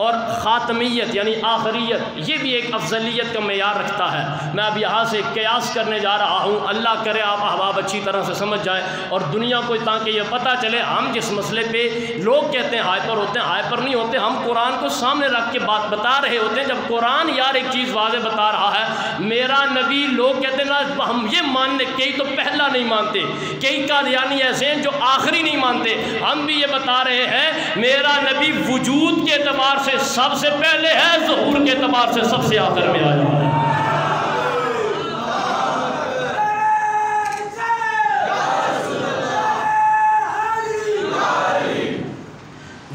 اور خاتمیت یعنی آخریت یہ بھی ایک افضلیت کا معیار رکھتا ہے۔ میں اب یہاں سے قیاس کرنے جا رہا ہوں، اللہ کرے آپ احباب اچھی طرح سے سمجھ جائیں اور دنیا کو تاکہ یہ پتہ چلے ہم جس مسئلے پہ لوگ کہتے ہیں ہائپر ہوتے ہیں، ہائپر نہیں ہوتے، ہم قرآن کو سامنے رکھ کے بات بتا رہے ہوتے ہیں۔ جب قرآن یار ایک چیز واضح بتا رہا ہے، میرا نبی، لوگ کہتے ہیں نا ہم یہ ماننے، کئی تو پہلا نہیں مانتے، کئی قادیانی ایسے ہیں جو آخری نہیں مانتے، ہم بھی یہ بتا رہے ہیں میرا نبی وجود کے اعتبار سے سب سے پہلے ہے، ظہور کے اعتبار سے سب سے آخر میں آیا ہے۔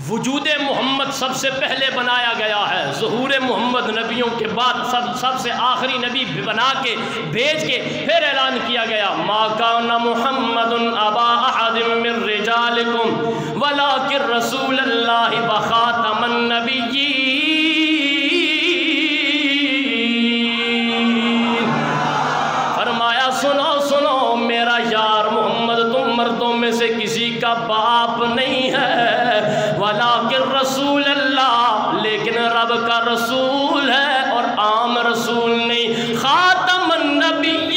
وجود محمد سب سے پہلے بنایا گیا ہے، ظہور محمد نبیوں کے بعد سب سے آخری نبی بنا کے بھیج کے پھر اعلان کیا گیا، ما کان محمد ابا احد من رجالکم ولکن رسول اللہ وخاتم النبیین۔ فرمایا سنو سنو، میرا یار محمد تم مردوں میں سے کسی کا باپ نہیں ہے، ولیکن رسول اللہ، لیکن رب کا رسول ہے اور عام رسول نہیں، خاتم النبیین،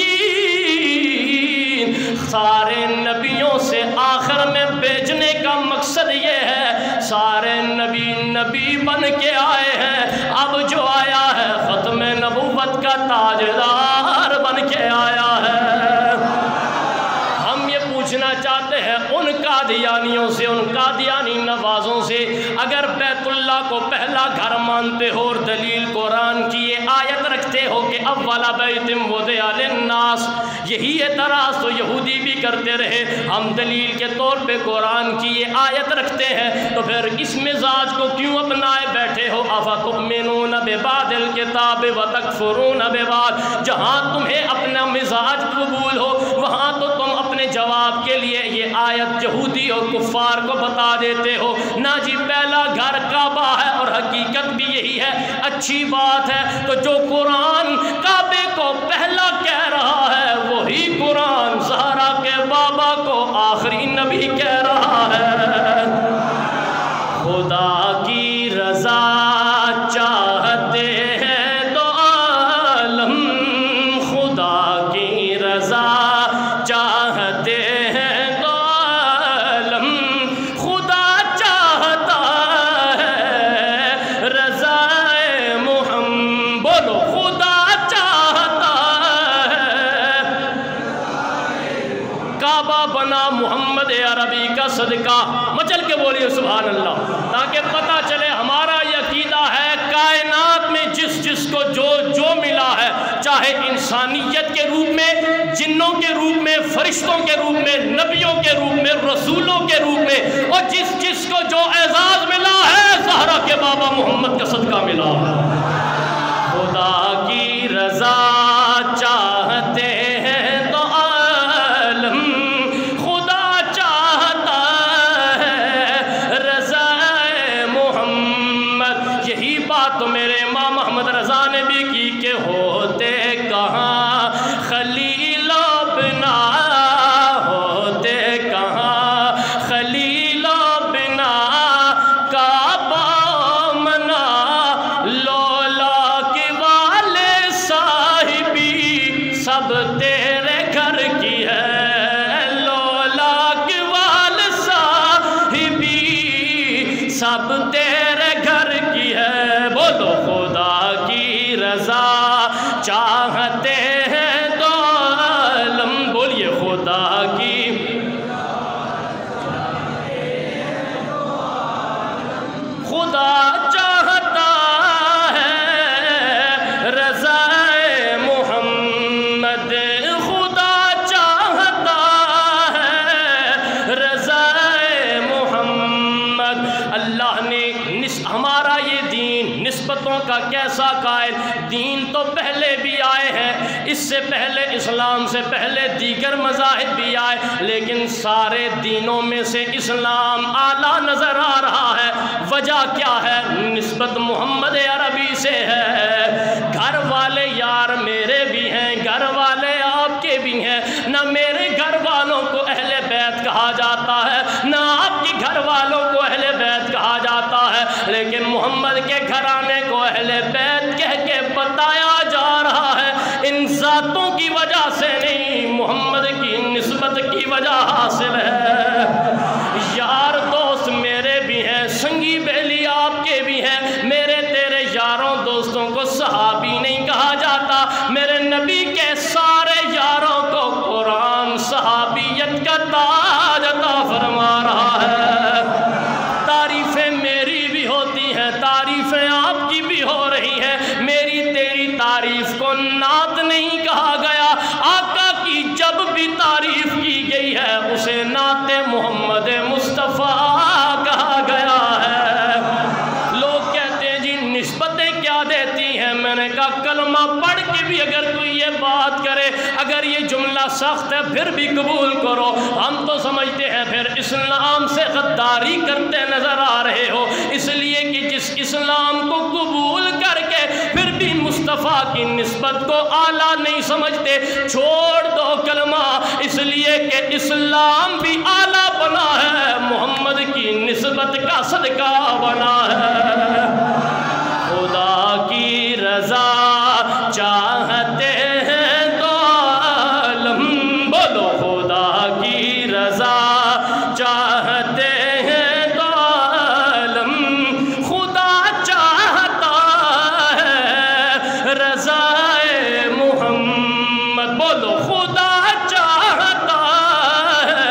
سارے نبیوں سے آخر میں بھیجنے کا مقصد یہ ہے، سارے نبی بن کے آئے ہیں، اب جو آیا ہے ختم نبوت کا تاجدار بن کے آیا ہے۔ ہم یہ پوچھنا چاہتے ہیں ان قادیانیوں سے، ان قادیانی نوازوں سے، اگر بیت اللہ کو پہلا گھر مانتے ہو اور دلیل قرآن کی یہ آیت رکھتے ہو کہ اول بیت وضع للناس، یہی اعتراض تو یہودی بھی کرتے رہے، ہم دلیل کے طور پہ قرآن کی یہ آیت رکھتے ہیں، تو پھر اس مزاج کو کیوں اپنائے بیٹھے ہو؟ افتؤمنون ببعض الکتاب وتکفرون ببعض، جہاں تمہیں اپنا مزاج قبول ہو وہاں تو تم اپنے جواب کے لیے یہ آیت یہودی اور کفار کو بتا دیتے ہو، نہ جی پہلا گھر کعبہ ہے اور حقیقت بھی یہی ہے، اچھی بات ہے، تو جو قرآن کعبے کو پہلا کہہ رہا ہے وہی قرآن زہرا کے بابا کو آخری نبی کہہ رہا ہے۔ خدا کی رضا چاہتے ہیں تو عالم، خدا کی رضا چاہتے ہیں تو عالم، خدا چاہتا ہے رضا محمد، بولو خدا چاہتا ہے، کعبہ بنا محمد عربی کا صدقہ، مچل کے بولیے سبحان اللہ، تاکہ پتہ چلے ہمارا یہ عقیدہ ہے کائنات میں جس کو جو ملا ہے، چاہے انسانیت کے روپ میں، جنوں کے روپ میں، فرشتوں کے روپ میں، نبیوں کے روپ میں، رسولوں کے روپ میں، اور جس کو جو اعزاز ملا ہے زہرا کے بابا محمد کا صدقہ ملا ہے۔ خدا کی رضا چاہتے ہیں تو عالم، خدا چاہتا ہے رضا محمد، یہی بات تو میرے امام محمد رضا نے بھی کی کہ ہوتے کہاں خلیل و بنا، ہوتے کہاں خلیل و بنا، کعبہ منا لولا کے والے صاحبی، سب تیرے گھر کی ہے، لولا کے والے صاحبی سب تیرے گھر کی ہے، بولو خدا کی رضا چاہتے ہیں تو عالم، بولیے خدا کی، خدا چاہتا ہے رضا محمد، خدا چاہتا ہے رضا محمد۔ اللہ نے ہمارا یہ دین نسبتوں نسبتوں کا کیسا قائل؟ دین تو پہلے بھی آئے ہیں، اس سے پہلے اسلام سے پہلے دیگر مذاہب بھی آئے، لیکن سارے دینوں میں سے اسلام اعلیٰ نظر آ رہا ہے۔ وجہ کیا ہے؟ نسبت محمد عربی سے ہے۔ گھر والے یار میرے بھی ہیں، گھر والے آپ کے بھی ہیں، نہ میرے گھر والوں کو اہل بیت کہا جاتا ہے، نہ آپ کے گھر والوں کو اہل بیت کہا جاتا ہے، لیکن محمد کے گھرانے کو اہل بیت کہہ کے بتایا جا رہا ہے۔ ان ذاتوں کی وجہ سے نہیں، محمد کی نسبت کی وجہ حاصل ہے۔ یار دوست میرے بھی ہیں، سنگی بیلی آپ کے بھی ہیں، میرے تیرے یاروں دوستوں کو صحابی نہیں کہا جاتا، میرے نبی کے سارے یاروں کو قرآن صحابیت کا تاج عطا فرما رہا ہے۔ تعریفیں میری بھی ہوتی ہیں، تعریفیں آپ کی بھی ہو رہی ہیں، میری تیری تعریف کو نعت نہیں کہا گیا، آقا کی جب بھی تعریف کی گئی ہے اسے نعت محمد مصطفیٰ کہا گیا ہے۔ لوگ کہتے ہیں جی نسبتیں کیا دیتی ہیں، میں نے کہا کلمہ پڑھ کے بھی اگر کوئی یہ بات کرے، اگر یہ جملہ سخت ہے پھر بھی قبول کرو، ہم تو سمجھتے ہیں پھر اسلام سے غداری کرتے نظر آ رہے ہو، اس لیے کہ جس اسلام کو قبول کر کے پھر بھی مصطفیٰ کی نسبت کو اعلیٰ نہیں سمجھتے، چھوڑ دو کلمہ، اس لیے کہ اسلام بھی اعلیٰ بنا ہے، محمد کی نسبت کا صدقہ بنا ہے۔ خدا کی رضا چاہتے ہیں تو عالم، بولو خدا کی رضا چاہتے ہیں تو عالم، خدا چاہتا ہے رضائے محمد، بولو خدا چاہتا ہے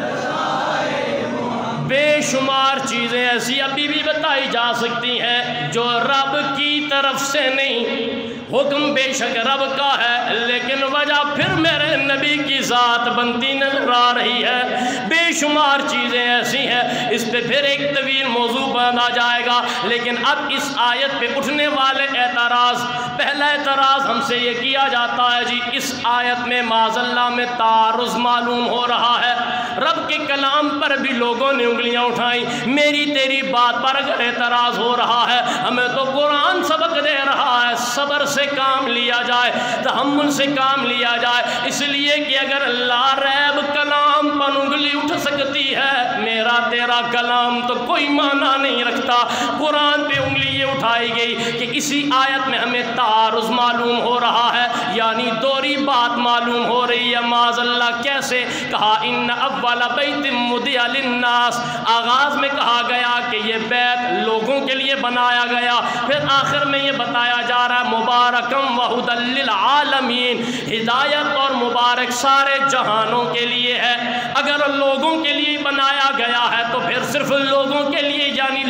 رضائے محمد۔ بے شمار چیزیں ایسی ابھی بھی بتائی جا سکتی ہیں جو رب کی طرف سے نہیں، حکم بے شک رب کا ہے، لیکن وجہ پھر میرے نبی کی ذات بنتی نظر آ رہی ہے۔ بے شمار چیزیں ایسی ہیں، اس پہ پھر ایک طویل موضوع بنا جائے گا، لیکن اب اس آیت پہ اٹھنے والے اعتراض، پہلا اعتراض ہم سے یہ کیا جاتا ہے جی اس آیت میں معاذ اللہ میں تعارض معلوم ہو رہا ہے، رب کے کلام پر بھی لوگوں نے انگلیاں اٹھائیں، میری تیری بات پر اگر اعتراض ہو رہا ہے، ہمیں تو قرآن سبق دے رہا ہے صبر سے کام لیا جائے، تحمل سے کام لیا جائے، اس لیے کہ اگر لا ریب کلام پر انگلی اٹھ سکتی ہے، میرا تیرا کلام تو کوئی معنی نہیں رکھتا۔ قرآن پہ انگلی یہ اٹھائی گئی کہ اسی آیت میں ہمیں تعارض معلوم ہو رہا ہے، یعنی دوہری بات معلوم ہو رہی ہے، معاذ اللہ کیسے؟ کہا ان اول بیت وضع للناس، آغاز میں کہا گیا کہ یہ بیت لوگوں کے لیے بنایا گیا، پھر آخر میں یہ بتایا جا رہا ہے مبارکم وہدی للعالمین، ہدایت اور مبارک سارے جہانوں کے لیے ہے۔ اگر لوگوں کے لیے بنایا گیا ہے تو پھر صرف لوگوں کے لیے یعنی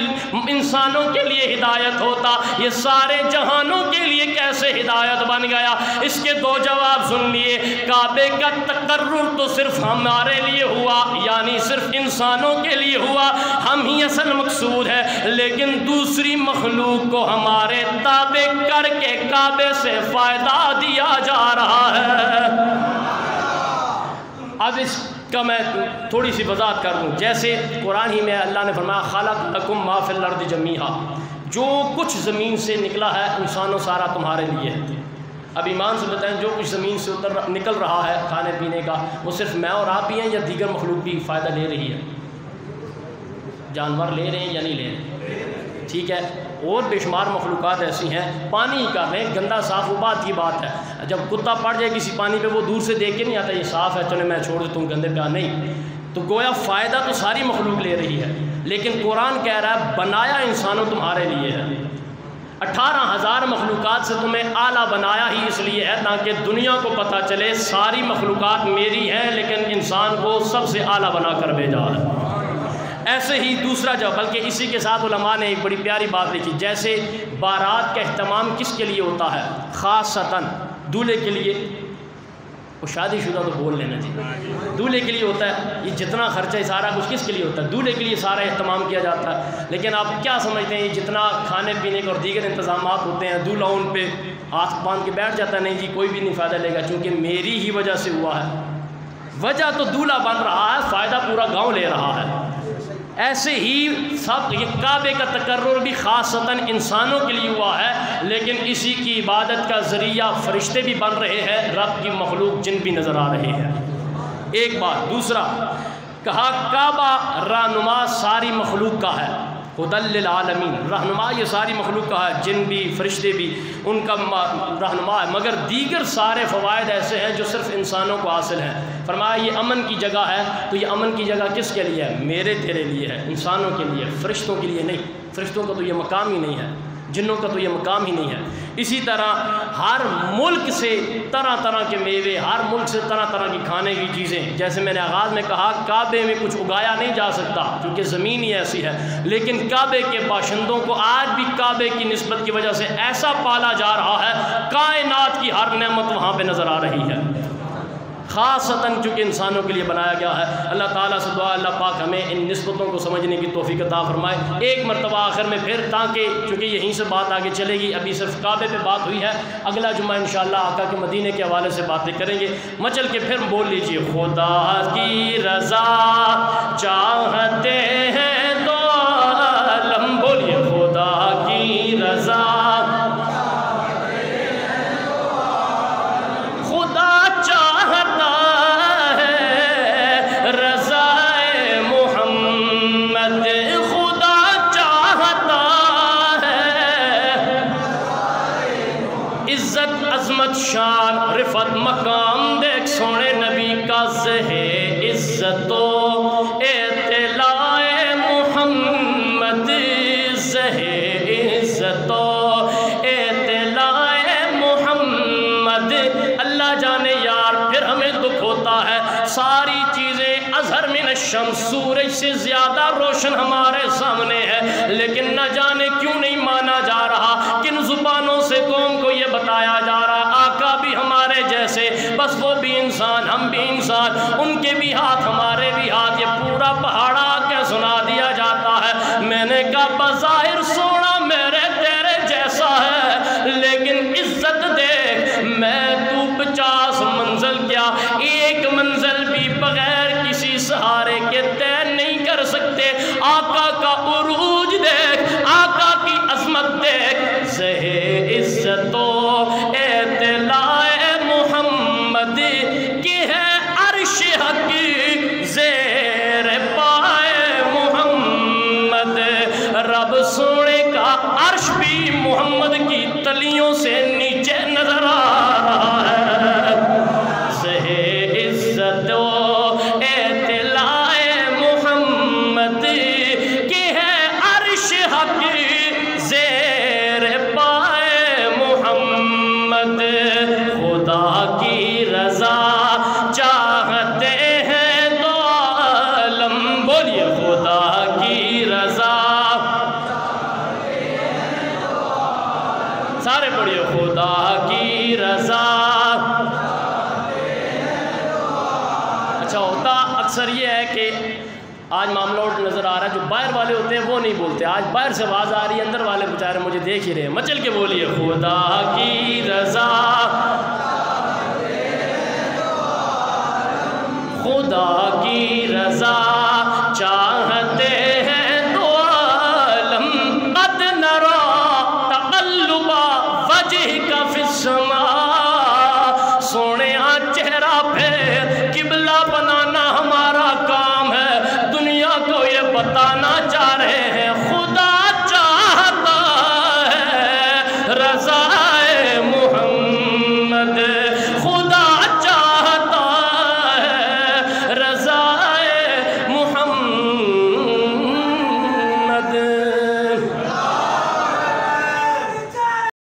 انسانوں کے لیے ہدایت ہوتا، یہ سارے جہانوں کے لیے کیسے ہدایت بن گیا؟ اس کے دو جواب سن لیے۔ کعبے کا تقرر تو صرف ہمارے لیے ہوا، یعنی صرف انسانوں کے لیے ہوا، ہم ہی اصل مقصود ہے، لیکن دوسری مخلوق کو ہمارے تابع کر کے کعبے سے فائدہ دیا جا رہا ہے۔ اب اس کا میں تھوڑی سی وضاحت کر دوں، جیسے قرآن ہی میں اللہ نے فرمایا خلق لکم ما فی الارض جمیعا، جو کچھ زمین سے نکلا ہے انسانوں سارا تمہارے لیے ہے۔ اب ایمان سے بتائیں جو کچھ زمین سے نکل رہا ہے کھانے پینے کا، وہ صرف میں اور آپ ہی ہیں یا دیگر مخلوق بھی فائدہ لے رہی ہے؟ جانور لے رہے ہیں یا نہیں لے رہے؟ ٹھیک ہے، اور بے شمار مخلوقات ایسی ہیں پانی ہی کر رہے ہیں، گندا صاف وہ بات کی بات ہے، جب کتا پڑ جائے کسی پانی پہ وہ دور سے دیکھ کے نہیں آتا یہ صاف ہے چلے میں چھوڑ دیتا ہوں گندے پہ، نہیں، تو گویا فائدہ تو ساری مخلوق لے رہی ہے، لیکن قرآن کہہ رہا ہے بنایا انسانوں تمہارے لیے ہے، 18,000 مخلوقات سے تمہیں اعلیٰ بنایا ہی اس لیے ہے تاکہ دنیا کو پتہ چلے ساری مخلوقات میری ہیں، لیکن انسان کو سب سے اعلیٰ بنا کر بھیجا ہے۔ ایسے ہی دوسرا جواب، بلکہ اسی کے ساتھ علماء نے ایک بڑی پیاری بات لکھی، جیسے بارات کا اہتمام کس کے لیے ہوتا ہے؟ خاصتاً دولہے کے لیے، وہ شادی شدہ تو بول لینا جی، دولہے کے لیے ہوتا ہے یہ جتنا خرچہ ہے سارا کچھ کس کے لیے ہوتا ہے؟ دولہے کے لیے سارا اہتمام کیا جاتا ہے. لیکن آپ کیا سمجھتے ہیں یہ جتنا کھانے پینے کے اور دیگر انتظامات ہوتے ہیں دولہا ان پہ ہاتھ باندھ کے بیٹھ جاتا ہے؟ نہیں جی، کوئی بھی نہیں فائدہ لے گا، چونکہ میری ہی وجہ سے ہوا ہے. وجہ تو دولہا بن رہا ہے، فائدہ پورا گاؤں لے رہا ہے. ایسے ہی سب یہ کعبے کا تقرر بھی خاصتاً انسانوں کے لیے ہوا ہے، لیکن اسی کی عبادت کا ذریعہ فرشتے بھی بن رہے ہیں، رب کی مخلوق جن بھی نظر آ رہے ہیں. ایک بات. دوسرا کہا کعبہ رہنما ساری مخلوق کا ہے، ہدی للعالمین، رہنما یہ ساری مخلوق کا ہے، جن بھی فرشتے بھی ان کا رہنما ہے. مگر دیگر سارے فوائد ایسے ہیں جو صرف انسانوں کو حاصل ہیں. فرمایا یہ امن کی جگہ ہے، تو یہ امن کی جگہ کس کے لیے ہے؟ میرے تیرے لیے ہے، انسانوں کے لیے، فرشتوں کے لیے نہیں. فرشتوں کا تو یہ مقام ہی نہیں ہے، جنوں کا تو یہ مقام ہی نہیں ہے. اسی طرح ہر ملک سے طرح طرح کے میوے، ہر ملک سے طرح طرح کی کھانے کی چیزیں، جیسے میں نے آغاز میں کہا کعبے میں کچھ اگایا نہیں جا سکتا کیونکہ زمین ہی ایسی ہے، لیکن کعبے کے باشندوں کو آج بھی کعبے کی نسبت کی وجہ سے ایسا پالا جا رہا ہے، کائنات کی ہر نعمت وہاں پہ نظر آ رہی ہے، خاصتاً چونکہ انسانوں کے لیے بنایا گیا ہے. اللہ تعالیٰ سے دعا اللہ پاک ہمیں ان نسبتوں کو سمجھنے کی توفیق عطا فرمائے. ایک مرتبہ آخر میں پھر، تاکہ چونکہ یہیں سے بات آگے چلے گی، ابھی صرف کعبے پہ بات ہوئی ہے، اگلا جمعہ انشاءاللہ آقا کے مدینے کے حوالے سے باتیں کریں گے. مچل کے پھر بول لیجئے خدا کی رضا چاہتے ہیں تو عالم، بولیے خدا کی رضا شان رفت مقام دیکھ سونے نبی کا زہ عزت و اطلاع محمد، زہ عزت و اطلاع محمد. اللہ جانے یار پھر ہمیں دکھ ہوتا ہے، ساری چیزیں اظہر من الشمس، سورج سے زیادہ روشن ہمارے سامنے ہے، لیکن نہ جانے کیوں نہیں مانا جا رہا، کن زبانوں سے قوم کو یہ بتایا جا رہا آقا بھی ہمارے جیسے، بس وہ بھی انسان ہم بھی انسان، ان کے بھی ہاتھ ہمارے بھی ہاتھ. یہ پورا پہاڑا کیا سنا دیا جاتا ہے. میں نے کہا بظاہر سونا میرے تیرے جیسا ہے، لیکن عزت دیکھ، میں تو 50 منزل کیا ایک منزل بھی بغیر کسی سہارے کے طے نہیں کر سکتے. آقا کا عروج دیکھ، آقا کی عظمت دیکھ، زہ عزت و اطلاع محمد کی ہے عرش حق زیر پائے محمد. رب سونے کا عرش بھی محمد کی تلیوں سے نیچے نظر آ رہا ہے. زہ عزت و اطلاع محمد کی ہے عرش حق زیر پائے محمد. خدا کی رضا چاہتے ہیں تو عالم، بولیے خدا کی رضا، سارے پڑھیے خدا کی رضا. اچھا ہوتا اکثر یہ ہے کہ آج معاملہ نظر آ رہا ہے، جو باہر والے ہوتے ہیں وہ نہیں بولتے، آج باہر سے آواز آ رہی ہے، اندر والے بیچارے مجھے دیکھ ہی رہے ہیں. مچل کے بولیے خدا کی رضا، خدا کی رضا